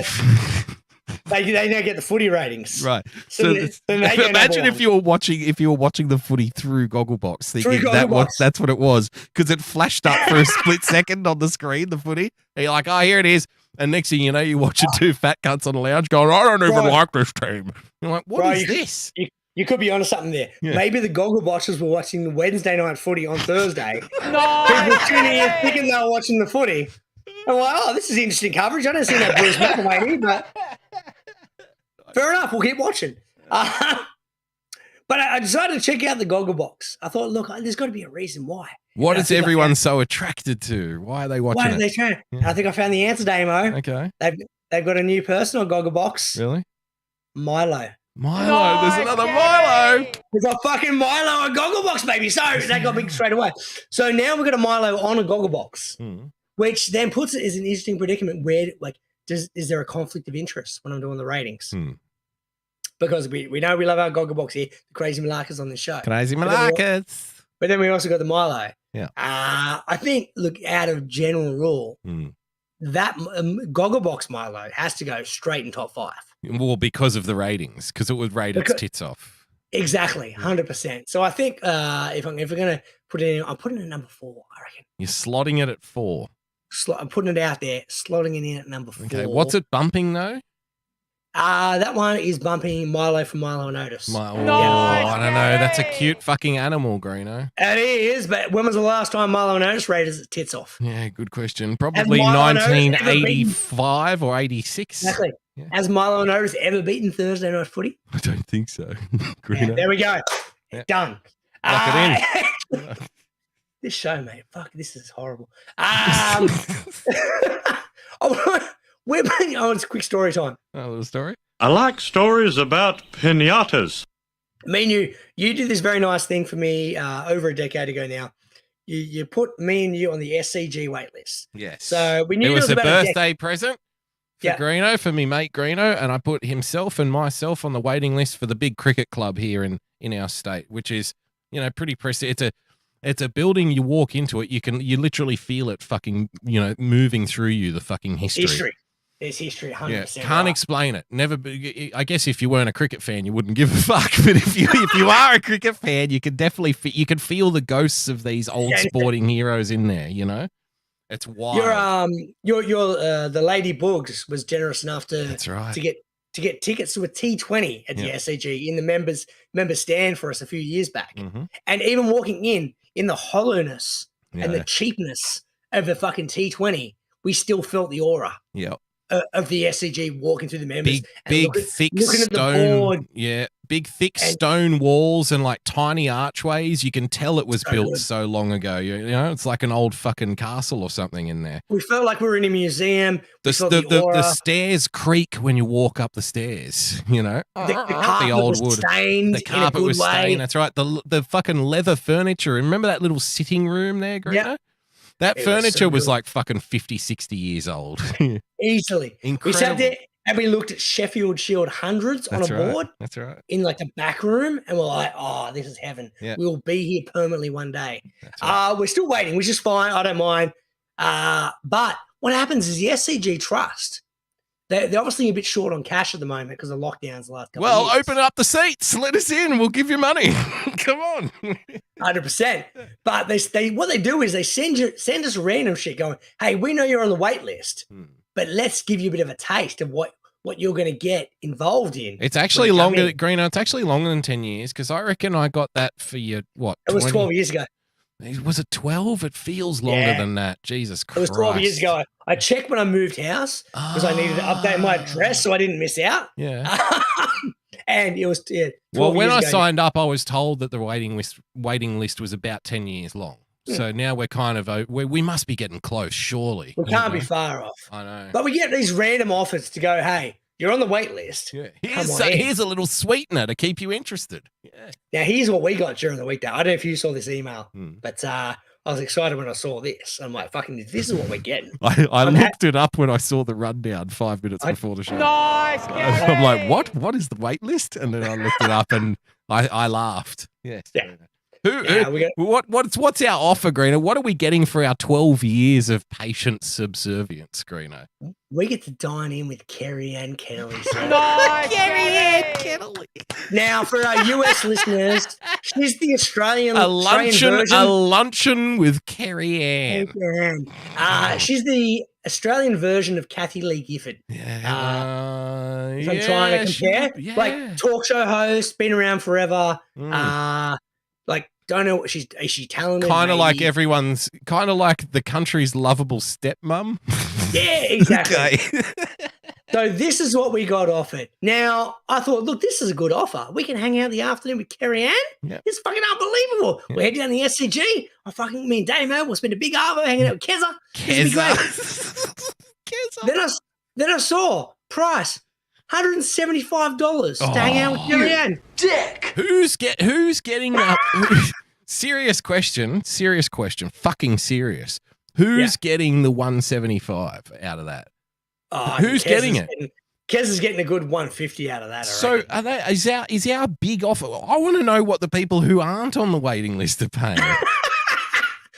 They now get the footy ratings, right? So imagine if you were watching the footy through Gogglebox, thinking that's what it was, because it flashed up for a split second on the screen, the footy. And you're like, oh, here it is, and next thing you know, you're watching 2 fat cunts on the lounge going, I don't even like this team. You're like, what is this? You could be onto something there. Yeah. Maybe the Goggleboxers were watching the Wednesday night footy on Thursday. People tuning in thinking they were watching the footy. I'm like, oh, this is interesting coverage. I don't see that Bruce McElwain, but fair enough. We'll keep watching. But But I decided to check out the Gogglebox. I thought, look, there's got to be a reason why. What is everyone so attracted to? Why are they watching Why are they trying? Yeah. I think I found the answer, Damo. Okay. They've got a new person on Gogglebox. Really? Milo. Milo. There's another Milo. We've got fucking Milo on Gogglebox, baby. So they got big straight away. So now we've got a Milo on a Gogglebox, which then puts it as an interesting predicament where, like, is there a conflict of interest when I'm doing the ratings? Because we know we love our Gogglebox here, the Crazy Malakas on the show. Crazy Malakas. But then we also got the Milo. Yeah. I think, look, out of general rule, that Gogglebox Milo has to go straight in top 5. Well, because of the ratings, because it would rate its tits off. Exactly, 100%. So I think if we're going to put it in, I'm putting it at number 4, I reckon. You're slotting it at 4. I'm putting it out there, slotting it in at number 4. Okay, what's it bumping, though? That one is bumping Milo from Milo and Otis. I don't know. That's a cute fucking animal, Greeno. It is, but when was the last time Milo and Otis rated its tits off? Yeah, good question. Probably 1985 or 86. Exactly. Yeah. Has Milo and Otis ever beaten Thursday Night Footy? I don't think so. Yeah, there we go. Yeah. Done. Lock it in. This show, mate. Fuck, this is horrible. It's quick story time. A little story? I like stories about pinatas. Me and you did this very nice thing for me over a decade ago now. You put me and you on the SCG waitlist. Yes. So we knew it was a about birthday present for Greeno, for me mate Greeno, and I put himself and myself on the waiting list for the big cricket club here in our state, which is, pretty impressive. It's a building. You walk into it, you literally feel it fucking, moving through you, the fucking history. There's history, 100%. Yeah, can't explain it. Never. I guess if you weren't a cricket fan, you wouldn't give a fuck. But if you are a cricket fan, you can definitely feel the ghosts of these old sporting heroes in there. It's wild. Your the Lady Boogs was generous enough to That's right. to get tickets to a T20 at the SCG in the members stand for us a few years back, and even walking in the hollowness and the cheapness of the fucking T20, we still felt the aura. Yeah. Of the SCG walking through the members, big thick stone, big thick stone walls and like tiny archways. You can tell it was built so long ago. It's like an old fucking castle or something in there. We felt like we were in a museum. The stairs creak when you walk up the stairs. The carpet old was wood. stained. The carpet was stained. That's right. The fucking leather furniture. Remember that little sitting room there, Greeno? Yeah. That furniture was like fucking 50, 60 years old. Easily. Incredible. We sat there and we looked at Sheffield Shield hundreds on a board. That's right. In like the back room, and we're like, oh, this is heaven. Yeah. We'll be here permanently one day. Right. We're still waiting, which is fine. I don't mind. But what happens is the SCG Trust, they're obviously a bit short on cash at the moment because of lockdowns the last couple of years. Open up the seats. Let us in. We'll give you money. Come on. 100%. But what they do is they send us random shit going, hey, we know you're on the wait list, but let's give you a bit of a taste of what you're going to get involved in. It's actually longer, Greeno. It's actually longer than 10 years because I reckon I got that for you, what? It was 12 years ago. Was it 12? It feels longer than that. Jesus Christ. It was 12 years ago. I checked when I moved house because I needed to update my address so I didn't miss out. Yeah. And it was, well, when I signed up, I was told that the waiting list was about 10 years long. So now we're kind of, we must be getting close, surely. We can't be far off. I know. But we get these random offers to go, hey, you're on the wait list. Yeah. Here's a little sweetener to keep you interested. Yeah. Now, here's what we got during the weekday. I don't know if you saw this email, but I was excited when I saw this. I'm like, fucking, this is what we're getting. I looked it up when I saw the rundown 5 minutes before the show. Nice, Gary. I'm like, what is the wait list? And then I looked it up and I laughed. Yes. Yeah. What's our offer, Greeno? What are we getting for our 12 years of patient subservience, Greeno? We get to dine in with Kerry Ann Kennelly. Nice, Kerry Ann Kennelly. Now, for our US listeners, she's the Australian version. A luncheon with Kerry Ann. She's the Australian version of Kathy Lee Gifford. Yeah. If I'm trying to compare. Like, talk show host, been around forever. Don't know what is she talented? Kind of like kind of like the country's lovable stepmom. Yeah, exactly. So this is what we got offered. Now, I thought, look, this is a good offer. We can hang out in the afternoon with Kerry Ann. Yep. It's fucking unbelievable. Yep. We'll head down to the SCG. Me and Damo will spend a big hour hanging out with Keza. Keza. Then I saw price $175 to hang out with Kerry Ann. Dick. Who's getting that? Serious question. Fucking serious. Who's getting the 175 out of that? Oh, Who's getting it? Kez is getting a good 150 out of that. So is our big offer? I want to know what the people who aren't on the waiting list are paying.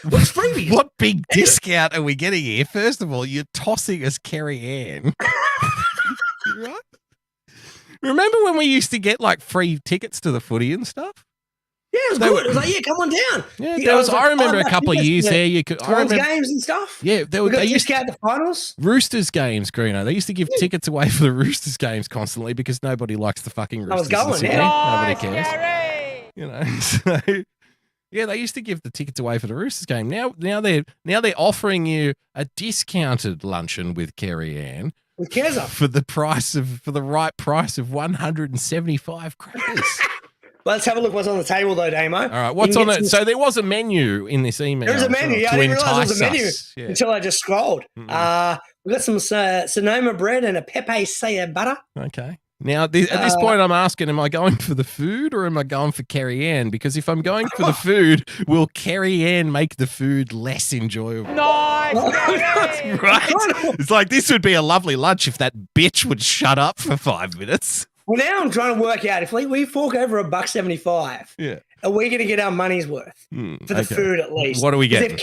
What's freebies? What big discount are we getting here? First of all, you're tossing us Kerry Ann. Right? Remember when we used to get like free tickets to the footy and stuff? Yeah, it was good. It was like, yeah, come on down. Yeah, I remember a couple of years there. You could games and stuff. Yeah, they used to the finals. Roosters games, Greeno. They used to give tickets away for the Roosters games constantly because nobody likes the fucking Roosters. I was going. Nobody cares. Gary! You know, so yeah, they used to give the tickets away for the Roosters game. Now they're offering you a discounted luncheon with Kerry Ann. With Keza. For the right price of 175 crackers. Let's have a look what's on the table, though, Damo. All right, what's on it? So there was a menu in this email. There was a menu. Yeah, I didn't realize there was a menu until I just scrolled. Mm-hmm. We got some Sonoma bread and a Pepe Saya butter. Okay. Now, at this point, I'm asking, am I going for the food or am I going for Kerry Ann? Because if I'm going for the food, will Kerry Ann make the food less enjoyable? Nice! Right? It's like, this would be a lovely lunch if that bitch would shut up for 5 minutes. Well, now I'm trying to work out if we fork over $1.75. Are we going to get our money's worth for the food at least? What are we getting?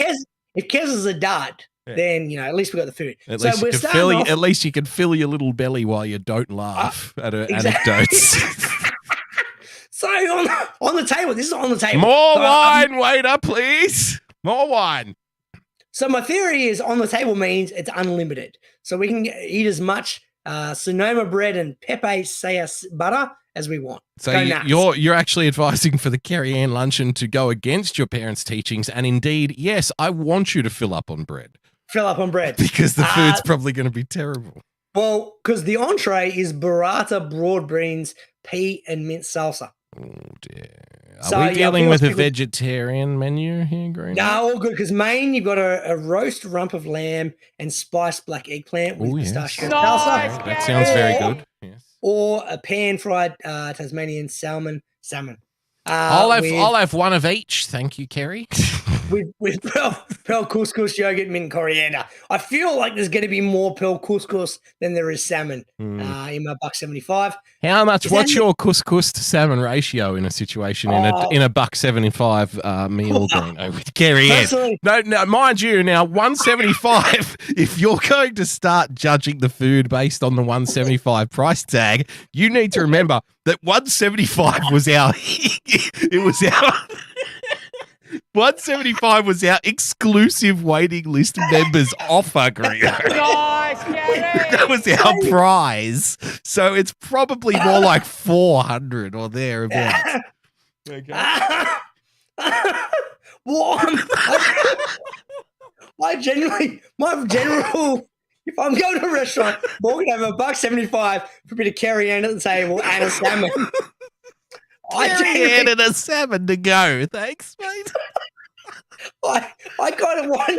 If Kez is a dud, then at least we got the food. At least you can fill your little belly while you don't laugh at anecdotes. So on the table, this is on the table. More wine, waiter, please. More wine. So my theory is on the table means it's unlimited, so we can eat as much Sonoma bread and Pepe Saya butter as we want. So you're actually advising for the Kerry Ann luncheon to go against your parents' teachings, and indeed, yes, I want you to fill up on bread. Fill up on bread. Because the food's probably going to be terrible. Well, because the entree is burrata, broad beans, pea, and mint salsa. Oh, dear. Are we dealing with a vegetarian menu here, Green? No, all good, because main, you've got a roast rump of lamb and spiced black eggplant with pistachio salsa. That sounds very good. Yes. Or a pan-fried Tasmanian salmon. I'll have one of each, thank you, Kerry. with pearl couscous, yogurt, mint, and coriander. I feel like there's going to be more pearl couscous than there is salmon in my $1.75. How much? What's your couscous to salmon ratio in a situation in a $1.75 meal, Greeno, with Kerry Ann? No, mind you, now 175. If you're going to start judging the food based on the 175 price tag, you need to remember that 175 was our. It was our. 175 was our exclusive waiting list members offer, Greeno. Nice, Gary. That was our prize. So it's probably more like 400 or thereabouts. Okay. Well, my general, if I'm going to a restaurant, we're going to have $1.75 for a bit of Kerry Ann at the table and a salmon. Kerry Ann and a salmon to go. Thanks, mate. I kind of want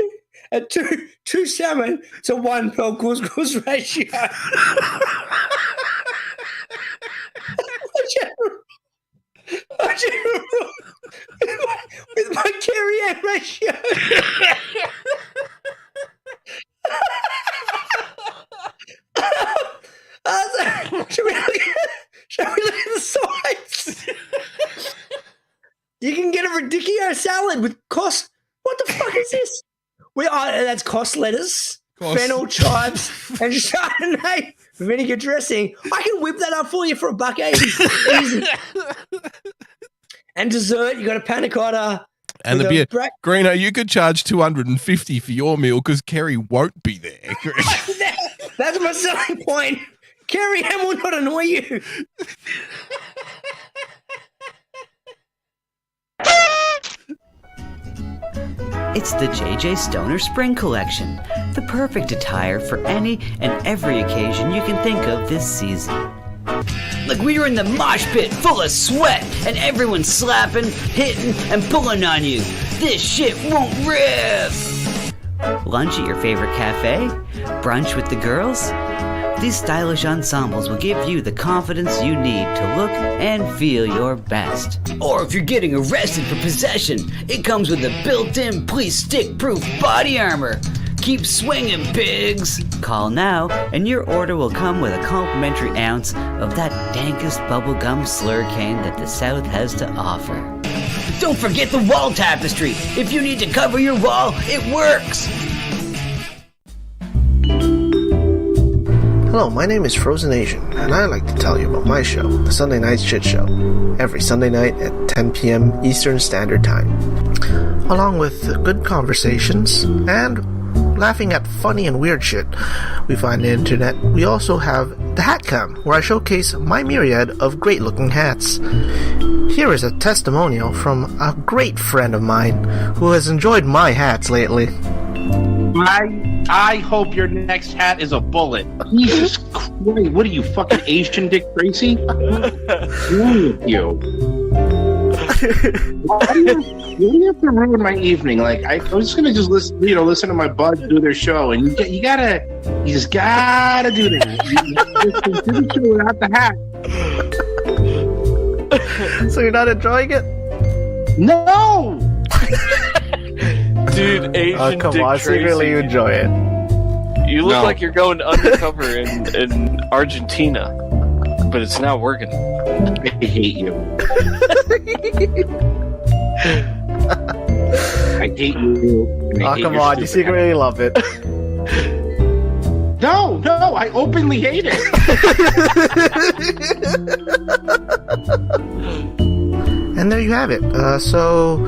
a two salmon to one pearl couscous ratio. With my Kerry Ann ratio. Shall we look at the sides? You can get a radicchio salad with What the fuck is this? That's cost lettuce, fennel, chives, and Chardonnay vinegar dressing. I can whip that up for you for $1.80. Easy. And dessert, you got a panna cotta. And the beer. Greeno, you could charge $250 for your meal because Kerry won't be there. That's my selling point. Kerry Ann will not annoy you. It's the JJ Stoner Spring Collection, the perfect attire for any and every occasion you can think of this season. Like we were in the mosh pit full of sweat and everyone's slapping, hitting, and pulling on you. This shit won't rip! Lunch at your favorite cafe? Brunch with the girls? These stylish ensembles will give you the confidence you need to look and feel your best. Or if you're getting arrested for possession, it comes with a built-in police stick-proof body armor. Keep swinging, pigs! Call now, and your order will come with a complimentary ounce of that dankest bubblegum slurricane that the South has to offer. Don't forget the wall tapestry! If you need to cover your wall, it works! Hello, my name is Frozen Asian, and I'd like to tell you about my show, The Sunday Night Shit Show, every Sunday night at 10 p.m. Eastern Standard Time. Along with good conversations and laughing at funny and weird shit we find on the internet, we also have the Hat Cam, where I showcase my myriad of great-looking hats. Here is a testimonial from a great friend of mine who has enjoyed my hats lately. I hope your next hat is a bullet. Jesus Christ, what are you, fucking Asian Dick Tracy? What's wrong with you? Why do you have to ruin my evening? Like, I was just gonna listen to my buds do their show, and you just gotta do that. You do the show without the hat. So you're not enjoying it? No! Dude, Asian come Dick on, Tracy. secretly you enjoy it. You look like you're going undercover in Argentina, but it's not working. I hate you. I hate you. Come on, you secretly love it. No, I openly hate it. And there you have it. So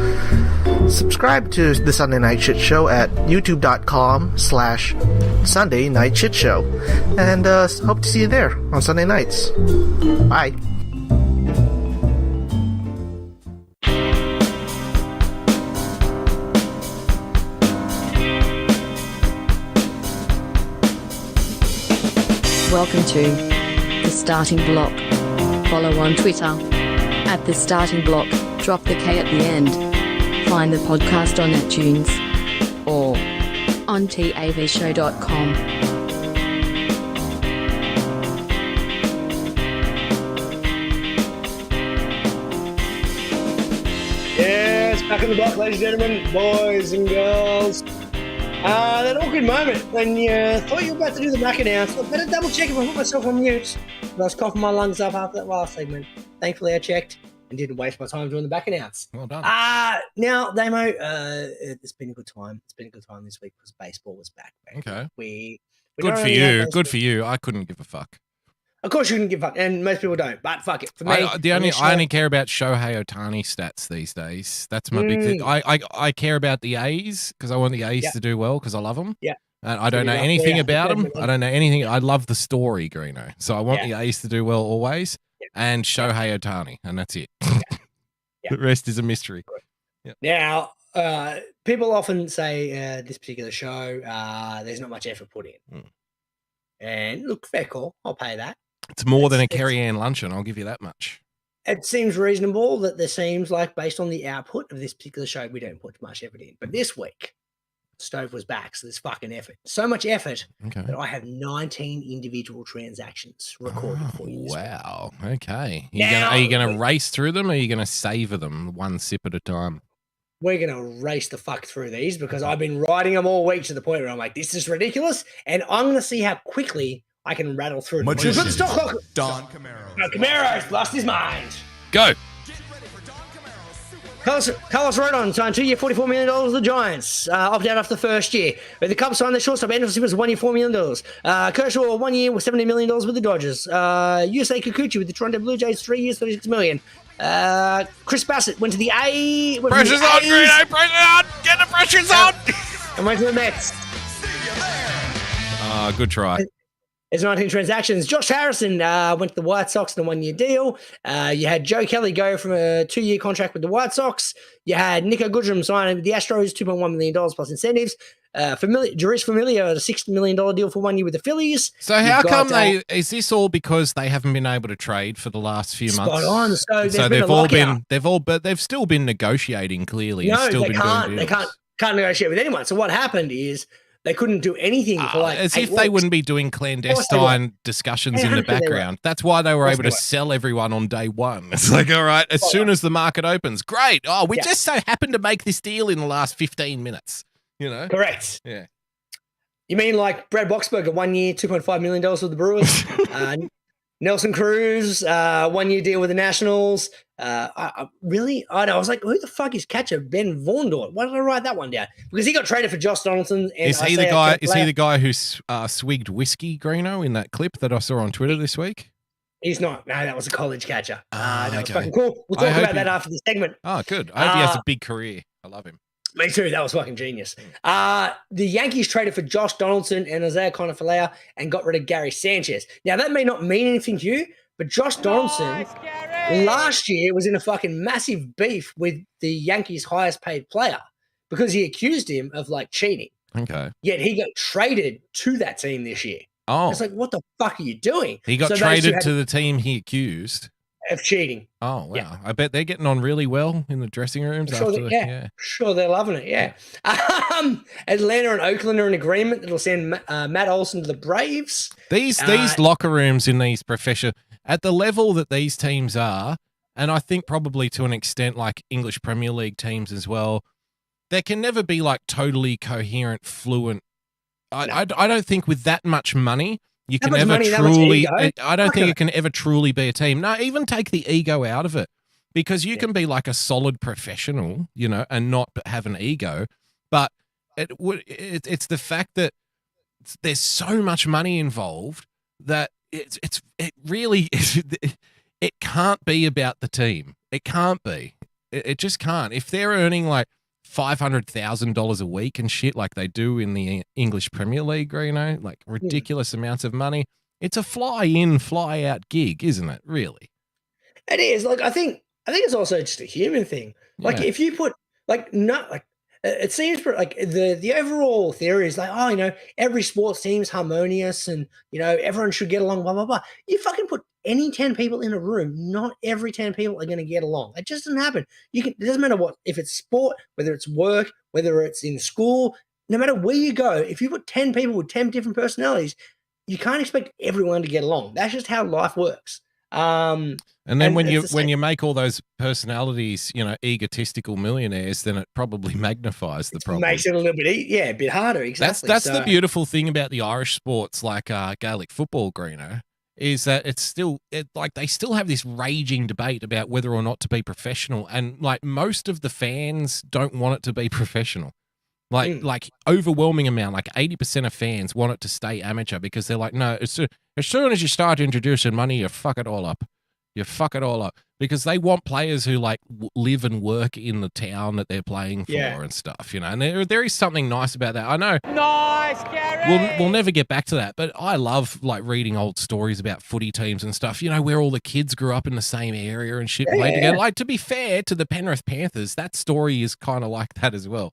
subscribe to the Sunday Night Shit Show at youtube.com/Sunday Night Shit Show. And hope to see you there on Sunday nights. Bye. Welcome to The Starting Block. Follow on Twitter at The Starting Block. Drop the K at the end. Find the podcast on iTunes or on tavshow.com. Yes, back in the block, ladies and gentlemen, boys and girls. That awkward moment when you thought you were about to do the back announce. I better double check if I put myself on mute. But I was coughing my lungs up after that last segment. Thankfully, I checked and didn't waste my time doing the back announce. Well done. Now, Damo, it's been a good time. It's been a good time this week because baseball was back. Okay. We Good for you. Good for you. I couldn't give a fuck. Of course you can give a fuck, and most people don't. But fuck it. For me, I only care about Shohei Ohtani stats these days. That's my big thing. I care about the A's because I want the A's to do well because I love them. Yeah. And I don't know anything about them. I don't know anything. I love the story, Greeno. So I want the A's to do well always, and Shohei Ohtani, and that's it. The rest is a mystery. Yep. Now, people often say this particular show, there's not much effort put in. And look, fair call. I'll pay that. It's more than a Kerry Ann luncheon. I'll give you that much. It seems reasonable that there seems like, based on the output of this particular show, we don't put much effort in. But this week, Stove was back, so there's fucking effort. So much effort that I have 19 individual transactions recorded for you. Wow. Okay. Are you going to race through them, or are you going to savor them one sip at a time? We're going to race the fuck through these because I've been writing them all week to the point where I'm like, this is ridiculous, and I'm going to see how quickly I can rattle through them. Magician Don Camaro. No, Camaro's lost his mind. Go. Carlos Rodon signed 2 year, $44 million with the Giants. Opted out after the first year. But the Cubs signed the shortstop Anderson was 1 year, $4 million. Kershaw 1 year with $70 million with the Dodgers. USA Kikuchi with the Toronto Blue Jays 3 years, $36 million. Chris Bassett went to the A. Pressure's on, Greeno. Pressure's on. Get the pressure's on. And went to the Mets. Good try. There's 19 transactions. Josh Harrison went to the White Sox in a 1-year deal. You had Joe Kelly go from a 2-year contract with the White Sox. You had Nico Goodrum signing with the Astros, $2.1 million plus incentives. Jeurys Familia, a $6 million deal for 1 year with the Phillies. So how come is this all because they haven't been able to trade for the last few months? Spot on. So they've still been negotiating clearly. No, they can't negotiate with anyone. So what happened is they couldn't do anything for like as if they wouldn't be doing clandestine discussions in the background. That's why they were able to sell everyone on day one. It's like, all right, as soon as the market opens, great. Oh, we just so happened to make this deal in the last 15 minutes. You know? Correct. Yeah. You mean like Brad Boxberger, 1 year, $2.5 million with the Brewers? Nelson Cruz, 1 year deal with the Nationals. I was like, who the fuck is catcher Ben Vaughan? Why did I write that one down? Because he got traded for Josh Donaldson. And is he the guy who swigged whiskey, Greeno, in that clip that I saw on Twitter this week? He's not. No, that was a college catcher. That was fucking cool. We'll talk about that after the segment. Oh, good. I hope he has a big career. I love him. Me too. That was fucking genius. The Yankees traded for Josh Donaldson and Isaiah Conifalea and got rid of Gary Sanchez. Now, that may not mean anything to you, but Josh Donaldson last year was in a fucking massive beef with the Yankees' highest paid player because he accused him of like cheating. Okay. Yet he got traded to that team this year. Oh. It's like, what the fuck are you doing? He got traded to the team he accused of cheating. Oh, wow. Yeah. I bet they're getting on really well in the dressing rooms. Sure, they're loving it, yeah. Atlanta and Oakland are in agreement that'll send Matt Olson to the Braves. These locker rooms in these at the level that these teams are, and I think probably to an extent like English Premier League teams as well, there can never be like totally coherent, fluent. I don't think with that much money, you can ever truly, I don't think it can ever truly be a team. No, even take the ego out of it, because you can be like a solid professional, you know, and not have an ego. But it's the fact that there's so much money involved that it really can't be about the team. It can't be. It just can't. If they're earning like $500,000 a week and shit like they do in the English Premier League, you know, like ridiculous amounts of money, it's a fly in, fly out gig, isn't it? Really? It is. Like, I think it's also just a human thing. Like, if you put it seems like the overall theory is like, oh, you know, every sports team's harmonious and, you know, everyone should get along, blah, blah, blah. You fucking put any 10 people in a room, not every 10 people are going to get along. It just doesn't happen. It doesn't matter what, if it's sport, whether it's work, whether it's in school, no matter where you go, if you put 10 people with 10 different personalities, you can't expect everyone to get along. That's just how life works. And then when you make all those personalities, you know, egotistical millionaires, then it probably magnifies the problem. Makes it a little bit, a bit harder. Exactly. That's the beautiful thing about the Irish sports, like Gaelic football, Greeno, is that it's still like they still have this raging debate about whether or not to be professional, and like most of the fans don't want it to be professional. Like overwhelming amount, like 80% of fans want it to stay amateur because they're like, no, as soon as you start introducing money, you fuck it all up. You fuck it all up because they want players who like live and work in the town that they're playing for and stuff, you know. And there is something nice about that. I know. Nice, Gary. We'll never get back to that, but I love like reading old stories about footy teams and stuff. You know, where all the kids grew up in the same area and shit played together. Like, to be fair to the Penrith Panthers, that story is kind of like that as well.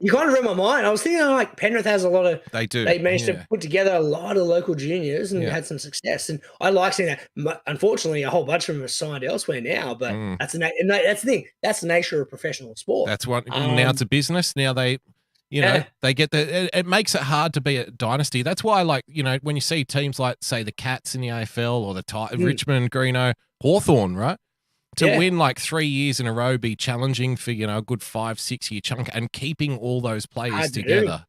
You kind of read my mind. I was thinking like Penrith has a lot of. They do. They managed to put together a lot of local juniors and had some success. And I like seeing that. Unfortunately, a whole bunch of them are signed elsewhere now. But that's the thing. That's the nature of professional sport. That's what. Now it's a business. Now they, you know, they get it makes it hard to be a dynasty. That's why, like, you know, when you see teams like, say, the Cats in the AFL or the Richmond, Greeno, Hawthorn, right? To win like 3 years in a row, be challenging for, you know, a good 5-6 year chunk and keeping all those players together.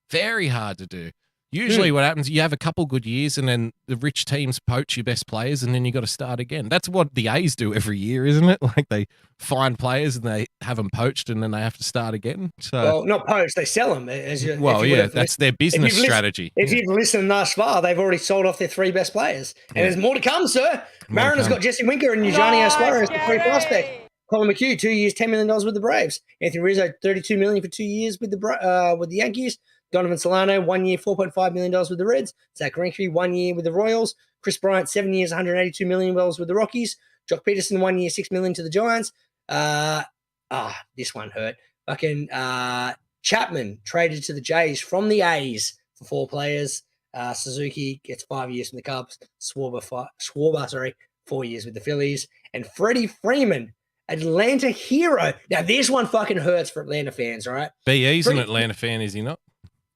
Very hard to do. Usually what happens, you have a couple good years and then the rich teams poach your best players and then you got to start again. That's what the A's do every year, isn't it? Like they find players and they have them poached and then they have to start again. So, well, not poached, they sell them. That's their business strategy. If you've listened thus far, they've already sold off their 3 best players. And there's more to come, sir. Mariners got Jesse Winker and Eugenio Suarez, the 3 prospect. Colin McHugh, 2 years, $10 million with the Braves. Anthony Rizzo, $32 million for 2 years with the Yankees. Donovan Solano, 1 year, $4.5 million with the Reds. Zach Greinke, 1 year with the Royals. Chris Bryant, 7 years, $182 million with the Rockies. Jock Peterson, 1 year, $6 million to the Giants. This one hurt. Fucking Chapman traded to the Jays from the A's for 4 players. Suzuki gets 5 years from the Cubs. Schwarber, 4 years with the Phillies. And Freddie Freeman, Atlanta hero. Now, this one fucking hurts for Atlanta fans, right? BE's an Atlanta fan, is he not?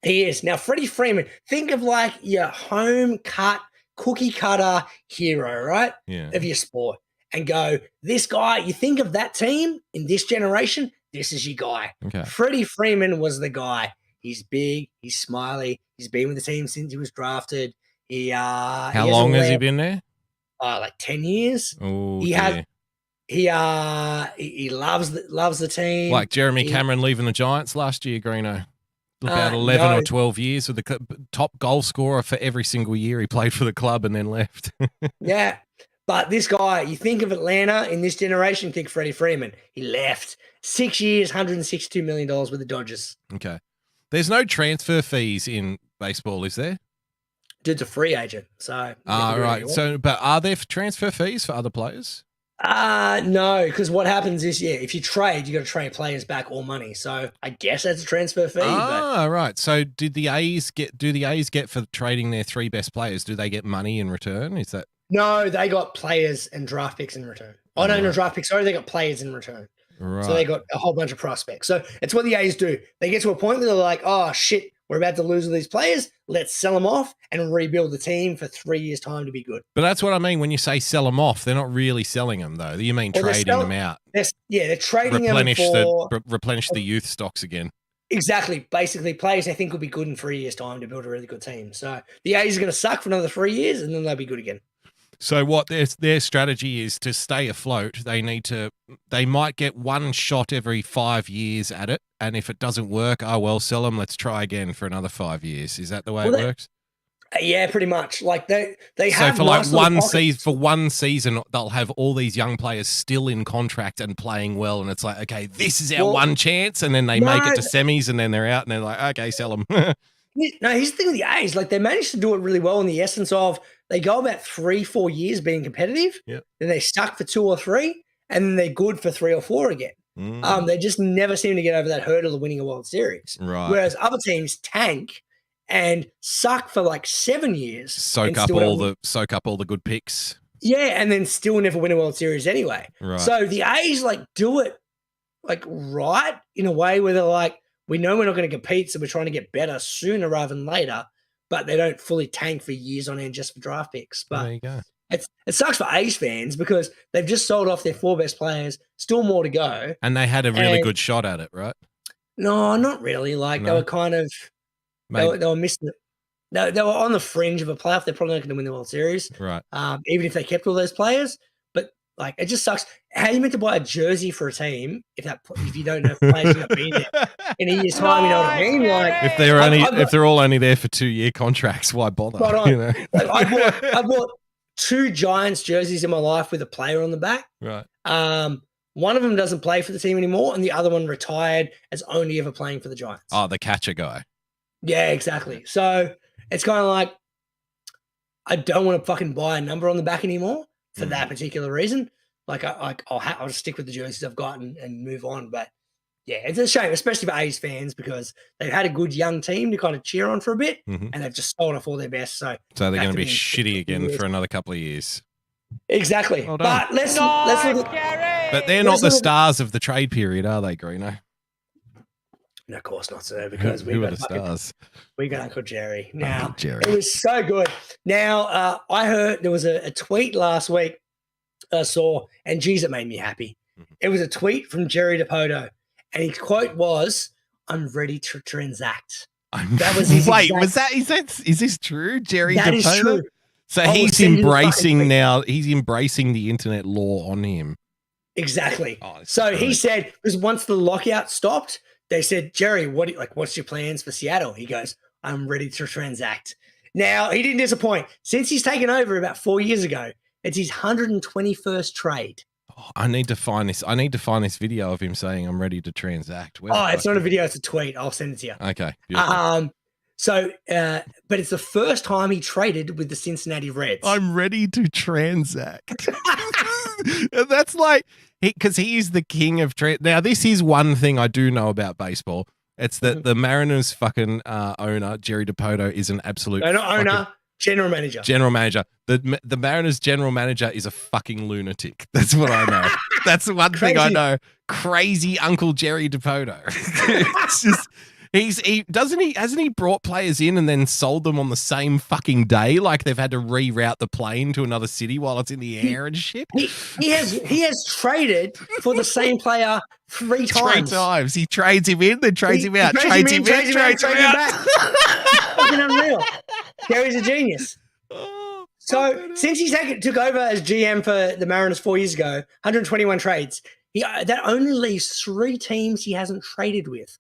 He is. Now, Freddie Freeman, think of like your home cut, cookie cutter hero, right? Yeah. Of your sport. And go, this guy, you think of that team in this generation, this is your guy. Okay. Freddie Freeman was the guy. He's big. He's smiley. He's been with the team since he was drafted. How long has he been there? Like 10 years. Oh, he loves the team. Like Jeremy Cameron leaving the Giants last year, Greeno. About 11 or 12 years with the top goal scorer for every single year he played for the club and then left. Yeah. But this guy, you think of Atlanta in this generation, think Freddie Freeman. He left 6 years, $162 million with the Dodgers. Okay. There's no transfer fees in baseball, is there? Dude's a free agent. So right. So, but are there transfer fees for other players? No, because what happens is, if you trade, you got to trade players back all money. So I guess that's a transfer fee. Right. So do the A's get for trading their 3 best players? Do they get money in return? Is that? No, they got players and draft picks in return. Oh, no, draft picks. Sorry, they got players in return. Right. So they got a whole bunch of prospects. So it's what the A's do. They get to a point where they're like, oh, shit, we're about to lose all these players. Let's sell them off and rebuild the team for 3 years' time to be good. But that's what I mean when you say sell them off. They're not really selling them, though. You mean trading them out. They're trading them for... Replenish the youth stocks again. Exactly. Basically, players I think will be good in 3 years' time to build a really good team. So the A's are going to suck for another 3 years, and then they'll be good again. So what their strategy is to stay afloat. They might get one shot every 5 years at it, and if it doesn't work, sell them. Let's try again for another 5 years. Is that the way it works? Yeah, pretty much. Like they have. So for like one season, they'll have all these young players still in contract and playing well, and it's like, okay, this is our one chance, and then they make it to semis, and then they're out, and they're like, okay, sell them. No, here's the thing with the A's. Like they managed to do it really well in the essence of they go about 3-4 years being competitive. Yep. Then they stuck for 2 or 3, and then they're good for 3 or 4 again. They just never seem to get over that hurdle of winning a World Series. Right. Whereas other teams tank and suck for like 7 years. Soak up all the good picks. Yeah, and then still never win a World Series anyway. Right. So the A's like do it like right in a way where they're like, we know we're not going to compete, so we're trying to get better sooner rather than later, but they don't fully tank for years on end just for draft picks. But there you go. It sucks for A's fans because they've just sold off their 4 best players, still more to go. And they had a really good shot at it, right? No, not really. Like they were kind of they were missing it. They were on the fringe of a playoff. They're probably not going to win the World Series. Right. Even if they kept all those players. But like it just sucks. How are you meant to buy a jersey for a team if you don't know if players are going to be there in a year's time? You know what I mean? Like if they're all only there for 2-year contracts, why bother? You know? Like I bought 2 Giants jerseys in my life with a player on the back. Right. One of them doesn't play for the team anymore, and the other one retired as only ever playing for the Giants. Oh, the catcher guy. Yeah, exactly. So it's kind of like I don't want to fucking buy a number on the back anymore for that particular reason. Like I'll just stick with the jerseys I've got and move on. But yeah, it's a shame, especially for A's fans, because they've had a good young team to kind of cheer on for a bit, and they've just sold off all their best. So they're going to be shitty again for another couple of years. Exactly. Well but let's look at, but they're not the stars of the trade period, are they, Greeno? No, of course not, sir, because who are the stars? We got Uncle Jerry. Now, Uncle Jerry. It was so good. Now, I heard there was a tweet last week I saw, and geez, it made me happy. It was a tweet from Jerry DePoto, and his quote was, "I'm ready to transact." That was his Wait, is this true, Jerry that DePoto? Is true. So he's embracing now. He's embracing the internet law on him. Exactly. So he said, because once the lockout stopped, they said, Jerry, what's your plans for Seattle? He goes, I'm ready to transact. Now, he didn't disappoint. Since he's taken over about 4 years ago, it's his 121st trade. Oh, I need to find this. I need to find this video of him saying, I'm ready to transact. It's not a video. It's a tweet. I'll send it to you. Okay. Beautiful. So, but it's the first time he traded with the Cincinnati Reds. I'm ready to transact. That's like, because he is the king of trade. Now, this is one thing I do know about baseball. It's that the Mariners fucking owner, Jerry Dipoto, is an absolute general manager. General manager. The Mariners general manager is a fucking lunatic. That's what I know. That's the one thing I know. Crazy Uncle Jerry Dipoto. It's just hasn't he brought players in and then sold them on the same fucking day? Like they've had to reroute the plane to another city while it's in the air and shit. He has traded for the same player 3 times. 3 times. He trades him in, then trades him out. Trades him in, trades him out. Fucking unreal. Jerry's a genius. So since he took over as GM for the Mariners 4 years ago, 121 trades. That only leaves 3 teams he hasn't traded with.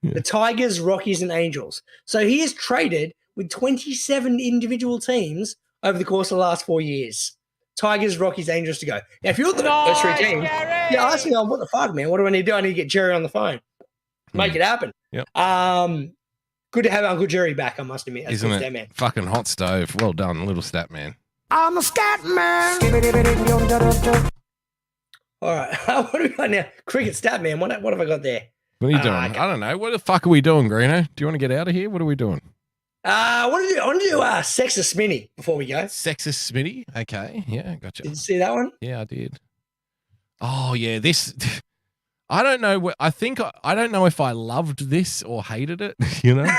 The Tigers, Rockies, and Angels. So he has traded with 27 individual teams over the course of the last 4 years. Tigers, Rockies, Angels to go. Now, if you're those 3 teams, you're asking, what the fuck, man? What do I need to do? I need to get Jerry on the phone. Make it happen. Yep. Good to have Uncle Jerry back, I must admit. Isn't it? Man. Fucking hot stove. Well done, little stat man. I'm a stat man. All right. What do we got now? Cricket stat man. What have I got there? What are you doing? I don't know. What the fuck are we doing, Greeno? Do you want to get out of here? What are we doing? I want to do Sexist Smitty before we go. Sexist Smitty? Okay. Yeah, gotcha. Did you see that one? Yeah, I did. Oh, yeah. This, I don't know. I don't know if I loved this or hated it, you know?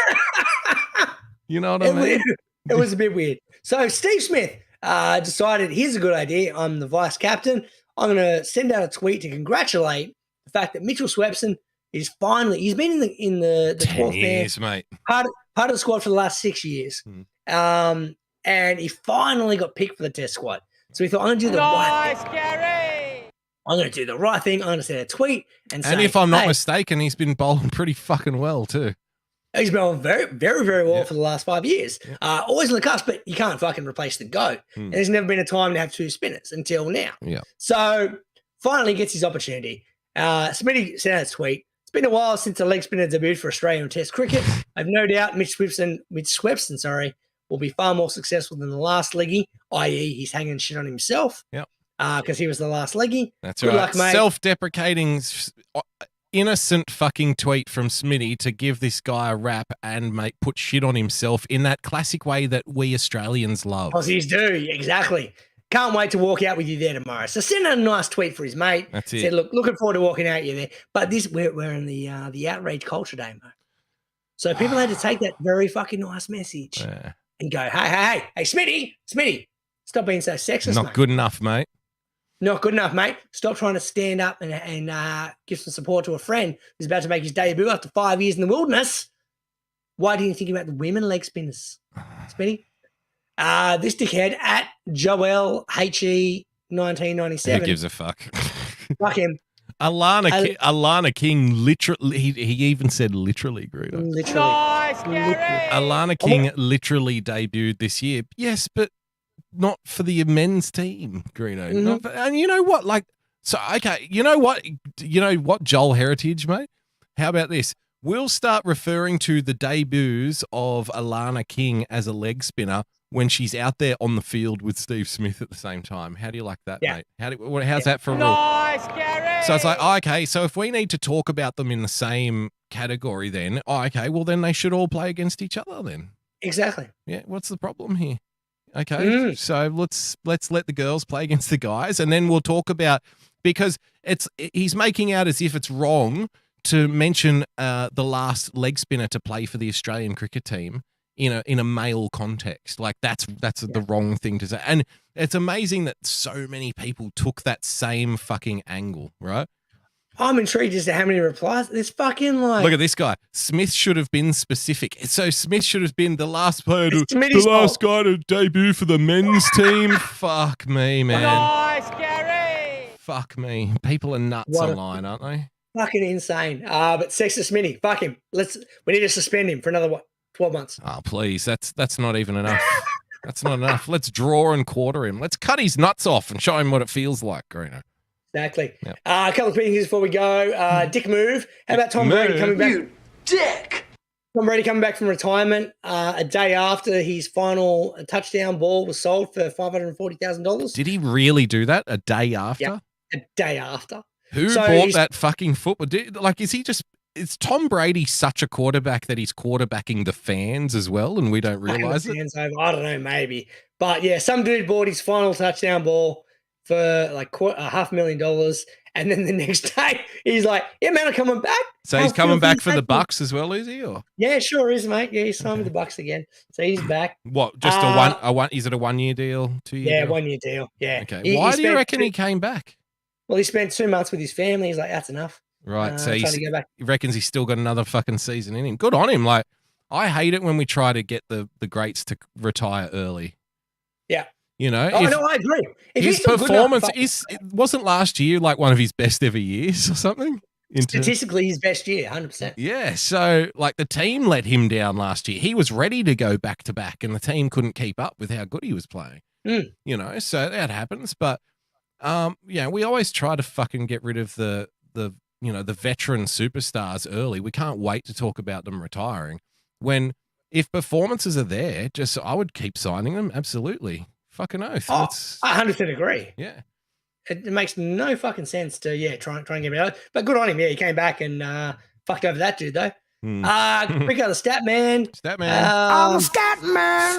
You know what I mean? It was a bit weird. So Steve Smith decided, here's a good idea. I'm the vice captain. I'm going to send out a tweet to congratulate the fact that Mitchell Swepson is finally, he's been in the 12th years, man, mate. Part of the squad for the last 6 years. And he finally got picked for the test squad. So he thought, I'm going to do the right thing. Gary! I'm going to do the right thing. I'm going to send a tweet and say, if I'm not mistaken, he's been bowling pretty fucking well too. He's been bowling very, very, very well for the last 5 years. Always on the cusp, but you can't fucking replace the GOAT. And there's never been a time to have 2 spinners until now. Yeah. So finally gets his opportunity. Smitty sent out a tweet. It's been a while since a leg spinner debuted for Australian Test cricket. I've no doubt Mitch Swepson, will be far more successful than the last leggy, i.e. he's hanging shit on himself. Yep. Because he was the last leggy. That's Good right. luck, mate. Self-deprecating, innocent fucking tweet from Smitty to give this guy a rap and put shit on himself in that classic way that we Australians love. Aussies do, exactly. Can't wait to walk out with you there tomorrow. So send out a nice tweet for his mate. That's it. Said, look, looking forward to walking out you there. But we're in the outrage culture day, mate. So people had to take that very fucking nice message and go, hey, Smitty, stop being so sexist, Not mate. good enough, mate. Not good enough, mate. Stop trying to stand up and give some support to a friend who's about to make his debut after 5 years in the wilderness. Why didn't you think about the women leg spinners, Smitty? This dickhead at Joel HE 1997. Who gives a fuck? Fuck him. Alana King literally, he even said literally, Greeno. Literally. Nice, Gary! Alana King literally debuted this year. Yes, but not for the men's team, Greeno. Mm-hmm. And you know what? You know what, Joel Heritage, mate? How about this? We'll start referring to the debuts of Alana King as a leg spinner when she's out there on the field with Steve Smith at the same time. How do you like that, mate? How's that for a rule? Nice, Gary! So it's like, okay, so if we need to talk about them in the same category then, well then they should all play against each other then. Exactly. Yeah, what's the problem here? Okay, so let's let the girls play against the guys, and then we'll talk about, because he's making out as if it's wrong to mention the last leg spinner to play for the Australian cricket team in a male context. Like that's the wrong thing to say. And it's amazing that so many people took that same fucking angle, right? I'm intrigued as to how many replies. There's fucking like. Look at this guy. Smith should have been specific. So Smith should have been the last player guy to debut for the men's team. Fuck me, man. Nice, Gary! Fuck me. People are nuts online, aren't they? Fucking insane. But Sexist Smitty, fuck him. We need to suspend him for another 12 months. Oh, please. That's not even enough. That's not enough. Let's draw and quarter him. Let's cut his nuts off and show him what it feels like, Greeno. Exactly. Yep. A couple of things before we go. Dick move. How about Tom Brady coming back? You dick! Tom Brady coming back from retirement a day after his final touchdown ball was sold for $540,000. Did he really do that a day after? Yep, a day after. Who bought that fucking football? Is Tom Brady such a quarterback that he's quarterbacking the fans as well, and we don't realize it? I don't know, maybe. But yeah, some dude bought his final touchdown ball for like $500,000, and then the next day he's like, "Yeah, man, I'm coming back." So he's coming back for the Bucks as well, is he? Or yeah, sure is, mate. Yeah, he's signed with the Bucks again, so he's back. What? Just a one? Is it a 1 year deal? 2 year? Yeah, deal? 1 year deal. Yeah. Okay. Why do you reckon he came back? Well, he spent 2 months with his family. He's like, that's enough. Right. So he reckons he's still got another fucking season in him. Good on him. Like, I hate it when we try to get the greats to retire early. Yeah. You know, no, I agree. His performance wasn't last year like one of his best ever years or something. Statistically, his best year, 100%. Yeah. So, like, the team let him down last year. He was ready to go back to back, and the team couldn't keep up with how good he was playing. You know, so that happens. But, yeah, we always try to fucking get rid of the veteran superstars early. We can't wait to talk about them retiring. When, if performances are there, I would keep signing them. Absolutely. Fucking oath. I 100% agree. Yeah. It makes no fucking sense to, try and get him out. But good on him. Yeah, he came back and fucked over that dude, though. Quick out the stat man. I'm a stat man.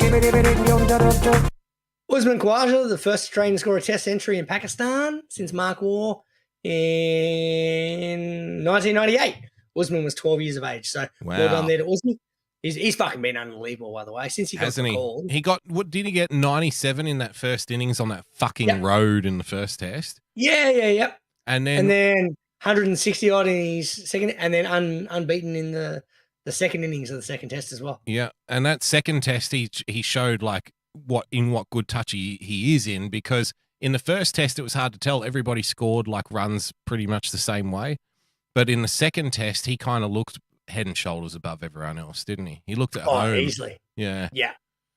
Usman Khawaja, the first Australian to score a test century in Pakistan since Mark War in 1998. Usman was 12 years of age. So well done there to Usman. He's fucking been unbelievable, by the way, since he got called. He got, what did he get, 97 in that first innings on that fucking road in the first test? Yeah. And then 160 odd in his second, and then unbeaten in the second innings of the second test as well. Yeah, and that second test, he showed like what good touch he is in, because in the first test it was hard to tell. Everybody scored like runs pretty much the same way, but in the second test he kind of looked head and shoulders above everyone else, didn't he? He looked at home easily. Yeah,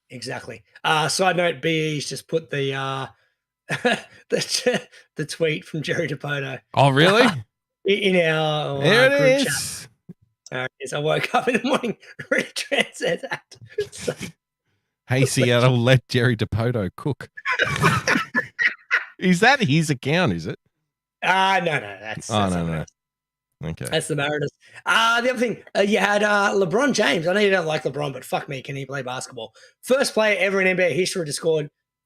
exactly. Side note: BE's just put the the tweet from Jerry Dipoto. Oh, really? In our there it group is. Chat. I woke up in the morning, retrans said that. So, hey, Seattle, let Jerry Dipoto cook. Is that his account? Is it? No. That's no. Okay. That's the Mariners. The other thing, you had LeBron James. I know you don't like LeBron, but fuck me, can he play basketball? First player ever in NBA history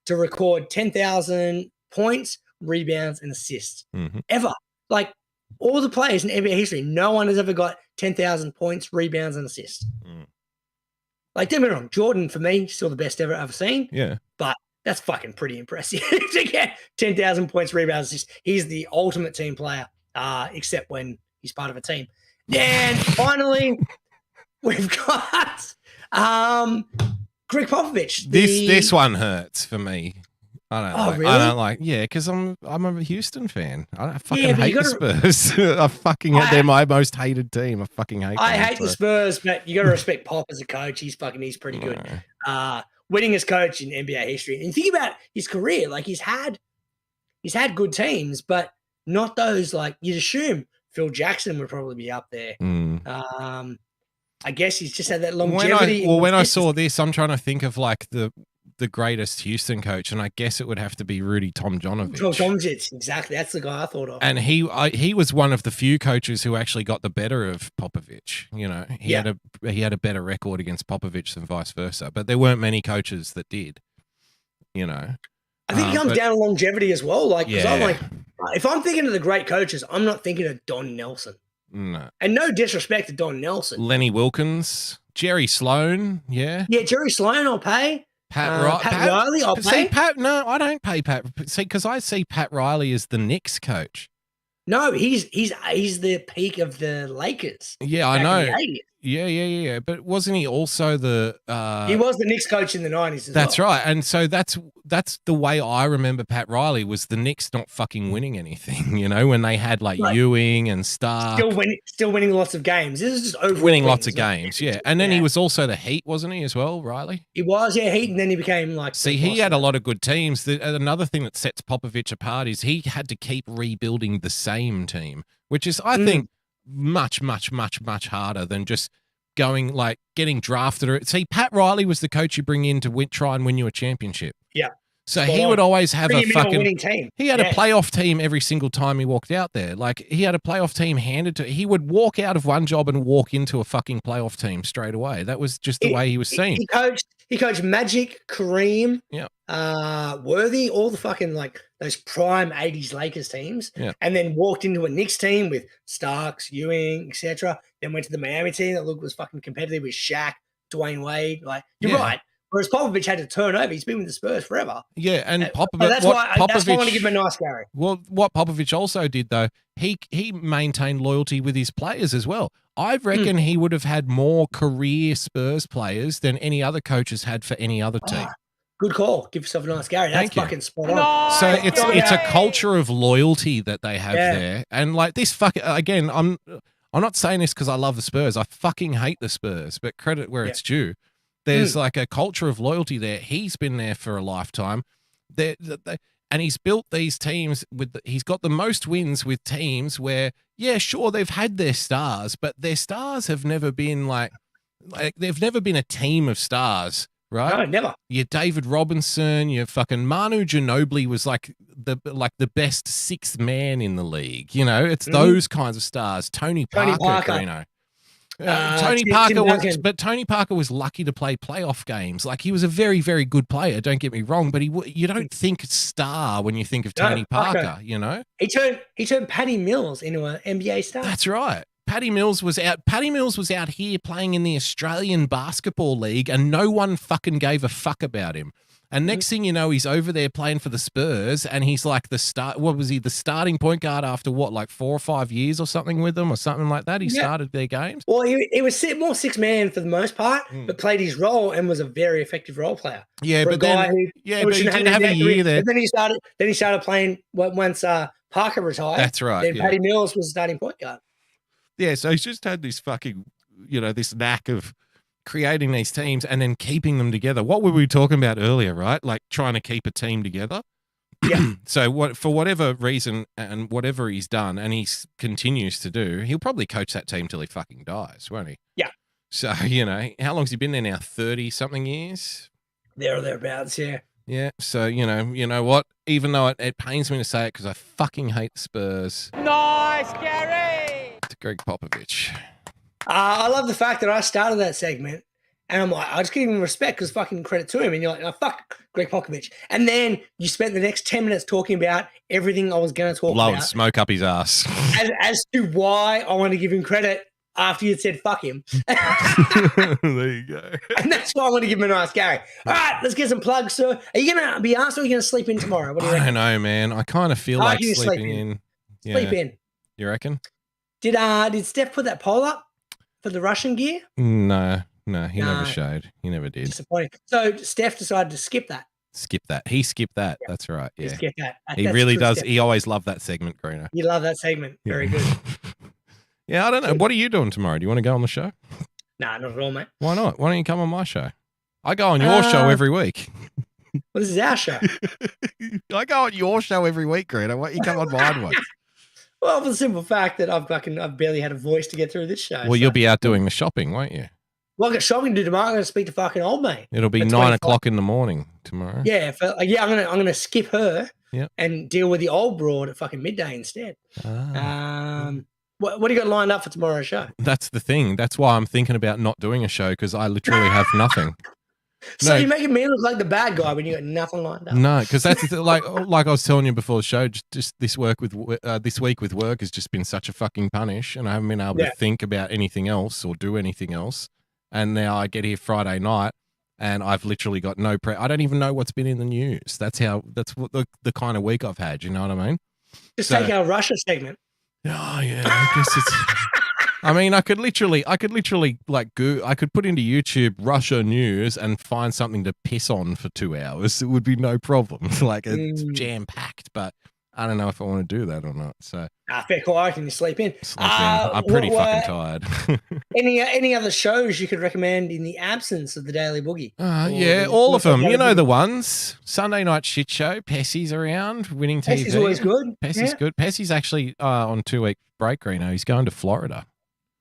to record 10,000 points, rebounds, and assists. Ever. Like, all the players in NBA history, no one has ever got 10,000 points, rebounds, and assists. Like, don't get me wrong, Jordan, for me, still the best ever I've seen. Yeah. But that's fucking pretty impressive to get 10,000 points, rebounds, assists. He's the ultimate team player, except when he's part of a team. And finally, we've got Greg Popovich. This one hurts for me. Really? I don't like. Yeah, because I'm a Houston fan. I fucking hate the Spurs. They're my most hated team. I fucking hate. I hate the Spurs, but you got to respect Pop as a coach. He's pretty good. Winningest coach in NBA history. And think about his career. Like, he's had good teams, but not those. Like, you'd assume Phil Jackson would probably be up there. I guess he's just had that longevity. When I saw this, I'm trying to think of like the greatest Houston coach, and I guess it would have to be Rudy Tomjanovich. Exactly. That's the guy I thought of. And he was one of the few coaches who actually got the better of Popovich. You know, he had a better record against Popovich than vice versa, but there weren't many coaches that did. You know, I think it comes down to longevity as well. Like, because I'm like, if I'm thinking of the great coaches, I'm not thinking of Don Nelson. No. And no disrespect to Don Nelson. Lenny Wilkens, Jerry Sloan, yeah. Yeah, Jerry Sloan, I'll pay. Pat Riley, I'll pay. No, I don't pay Pat. See, because I see Pat Riley as the Knicks coach. No, he's the peak of the Lakers. Yeah, I know. Yeah. But wasn't he also the? He was the Knicks coach in the 90s. That's right, and so that's the way I remember Pat Riley was the Knicks not fucking winning anything. You know, when they had like Ewing and Stark, still winning lots of games. This is just winning lots of games. Yeah, and then he was also the Heat, wasn't he as well, Riley? He was, Heat, and then he became like. See, he had a lot of good teams. Another thing that sets Popovich apart is he had to keep rebuilding the same team, which is, I think, much harder than just going like getting drafted. See, Pat Riley was the coach you bring in to try and win you a championship. Yeah. So he would always have a fucking winning team. He had a playoff team every single time he walked out there. Like he had a playoff team handed to. He would walk out of one job and walk into a fucking playoff team straight away. That was just the way he was seen. He coached Magic, Kareem, yeah, Worthy, all the fucking like those prime '80s Lakers teams, yeah, and then walked into a Knicks team with Starks, Ewing, etc. Then went to the Miami team that was fucking competitive with Shaq, Dwayne Wade. Like you're right. Whereas Popovich had to turn over. He's been with the Spurs forever. Yeah, and Popovich. That's why I want to give him a nice Gary. Well, what Popovich also did, though, he maintained loyalty with his players as well. I reckon he would have had more career Spurs players than any other coaches had for any other team. Good call. Give yourself a nice Gary. That's fucking spot on. So it's a culture of loyalty that they have there. And like this fucking, again, I'm not saying this because I love the Spurs. I fucking hate the Spurs, but credit where it's due. There's like a culture of loyalty there. He's been there for a lifetime. And he's built these teams he's got the most wins with teams where, yeah, sure, they've had their stars, but their stars have never been like they've never been a team of stars, right? No, never. Your David Robinson, your fucking Manu Ginobili was like the best sixth man in the league. You know, it's those kinds of stars. Tony Parker. You know. Tony Parker was lucky to play playoff games. Like he was a very, very good player. Don't get me wrong, but you don't think star when you think of Tony Parker. You know, he turned Patty Mills into an NBA star. That's right. Patty Mills was out here playing in the Australian Basketball League, and no one fucking gave a fuck about him. And next thing you know, he's over there playing for the Spurs, and he's like the starting point guard after what, like 4 or 5 years or something with them, or something like that. He started their games. Well, he was more six man for the most part, but played his role and was a very effective role player. Yeah, but then he didn't have a year there. Then he started playing once Parker retired. That's right. Then Patty Mills was the starting point guard. Yeah, so he's just had this fucking, this knack of creating these teams and then keeping them together. What were we talking about earlier, right? Like trying to keep a team together. Yeah. So for whatever reason and whatever he's done and he continues to do, he'll probably coach that team till he fucking dies, won't he? Yeah. So, how long's he been there now? 30 something years? There or thereabouts, yeah. Yeah. So, you know what? Even though it pains me to say it because I fucking hate the Spurs. Nice, Gary! It's Greg Popovich. I love the fact that I started that segment and I'm like, I just give him respect because fucking credit to him. And you're like, oh, fuck Greg Popovich. And then you spent the next 10 minutes talking about everything I was going to talk about. Blowing smoke up his ass. as to why I want to give him credit after you'd said fuck him. There you go. And that's why I want to give him a nice Gary. All right, let's get some plugs, sir. Are you going to be asked or are you going to sleep in tomorrow? What do you reckon? I don't know, man. I kind of feel like sleeping in. Yeah. Sleep in. You reckon? Did Steph put that poll up for the Russian gear? No, he never showed. He never did. Disappointing. So Steph decided to skip that. He skipped that. Yeah. That's right. Yeah. He skipped that. He really does. He always loved that segment, Greeno. You love that segment. Very good. Yeah, I don't know. What are you doing tomorrow? Do you want to go on the show? Nah, not at all, mate. Why not? Why don't you come on my show? I go on your show every week. Well, this is our show. I go on your show every week, Greeno. Why don't you come on mine once? Well, for the simple fact that I've barely had a voice to get through this show. Well, you'll be out doing the shopping, won't you? Well, I've got shopping to do tomorrow. I'm going to speak to fucking old mate. It'll be 9 o'clock in the morning tomorrow. Yeah, I'm going to skip her and deal with the old broad at fucking midday instead. What do you got lined up for tomorrow's show? That's the thing. That's why I'm thinking about not doing a show because I literally have nothing. So you're making me look like the bad guy when you got nothing lined up. No, because that's like I was telling you before the show. Just this week with work has just been such a fucking punish, and I haven't been able to think about anything else or do anything else. And now I get here Friday night, and I've literally got no I don't even know what's been in the news. That's what the kind of week I've had. You know what I mean? Just take our Russia segment. Oh yeah, I guess it's. I mean, I could literally like I could put into YouTube Russia news and find something to piss on for 2 hours. It would be no problem. Like it's jam packed, but I don't know if I want to do that or not. So fair call. I can sleep in. I'm pretty fucking tired. Any other shows you could recommend in the absence of the Daily Boogie? Yeah, all of them. You know the ones. Sunday Night Shit Show. Pessy's around, winning TV. Pessy's always good. Pessy's good. Pessy's actually on 2-week break right now. He's going to Florida.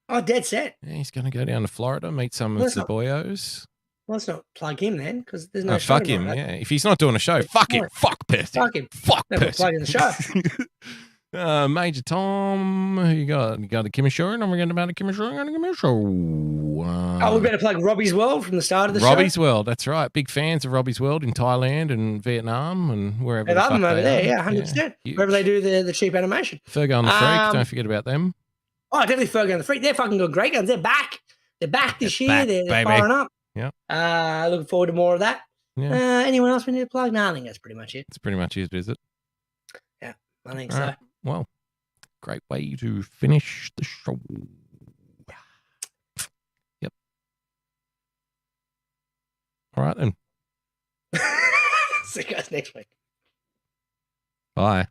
Oh, dead set. Yeah, he's going to go down to Florida, meet some of the boyos. Well, let's not plug him then, because there's no Oh, show. fuck him, yeah. If he's not doing a show, fuck him. Fuck Percy. Fuck him. Fuck Never Percy. plugging the show. Major Tom, who you got? You got a Kimmy Show? Don't forget about a Kimmy Show. We better plug Robbie's World from the start of the show. Robbie's World, that's right. Big fans of Robbie's World in Thailand and Vietnam and wherever. I love them over they there, are. yeah, 100%. Wherever they do the cheap animation. Fergo and the Freak, don't forget about them. Oh, definitely Fergo and the Freak. They're fucking good, great guns. They're back. They're back this year. Back, they're baby. firing up. Yeah. Looking forward to more of that. Yeah. Anyone else we need to plug? No, I think that's pretty much it. It's pretty much it, is it? Yeah, I think All so. right. Well, great way to finish the show. Yep. All right, then. See you guys next week. Bye.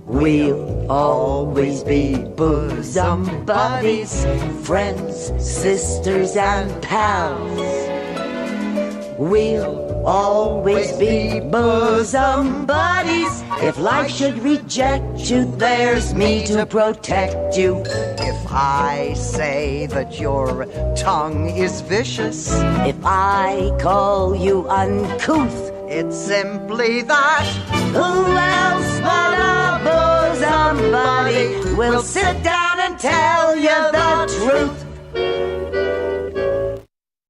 We'll always be bosom buddies, friends, sisters, and pals. We'll always be bosom buddies. If life should reject you, there's me to protect you. If I say that your tongue is vicious, if I call you uncouth, it's simply that. Who else but a bosom buddy will sit down and tell you the truth?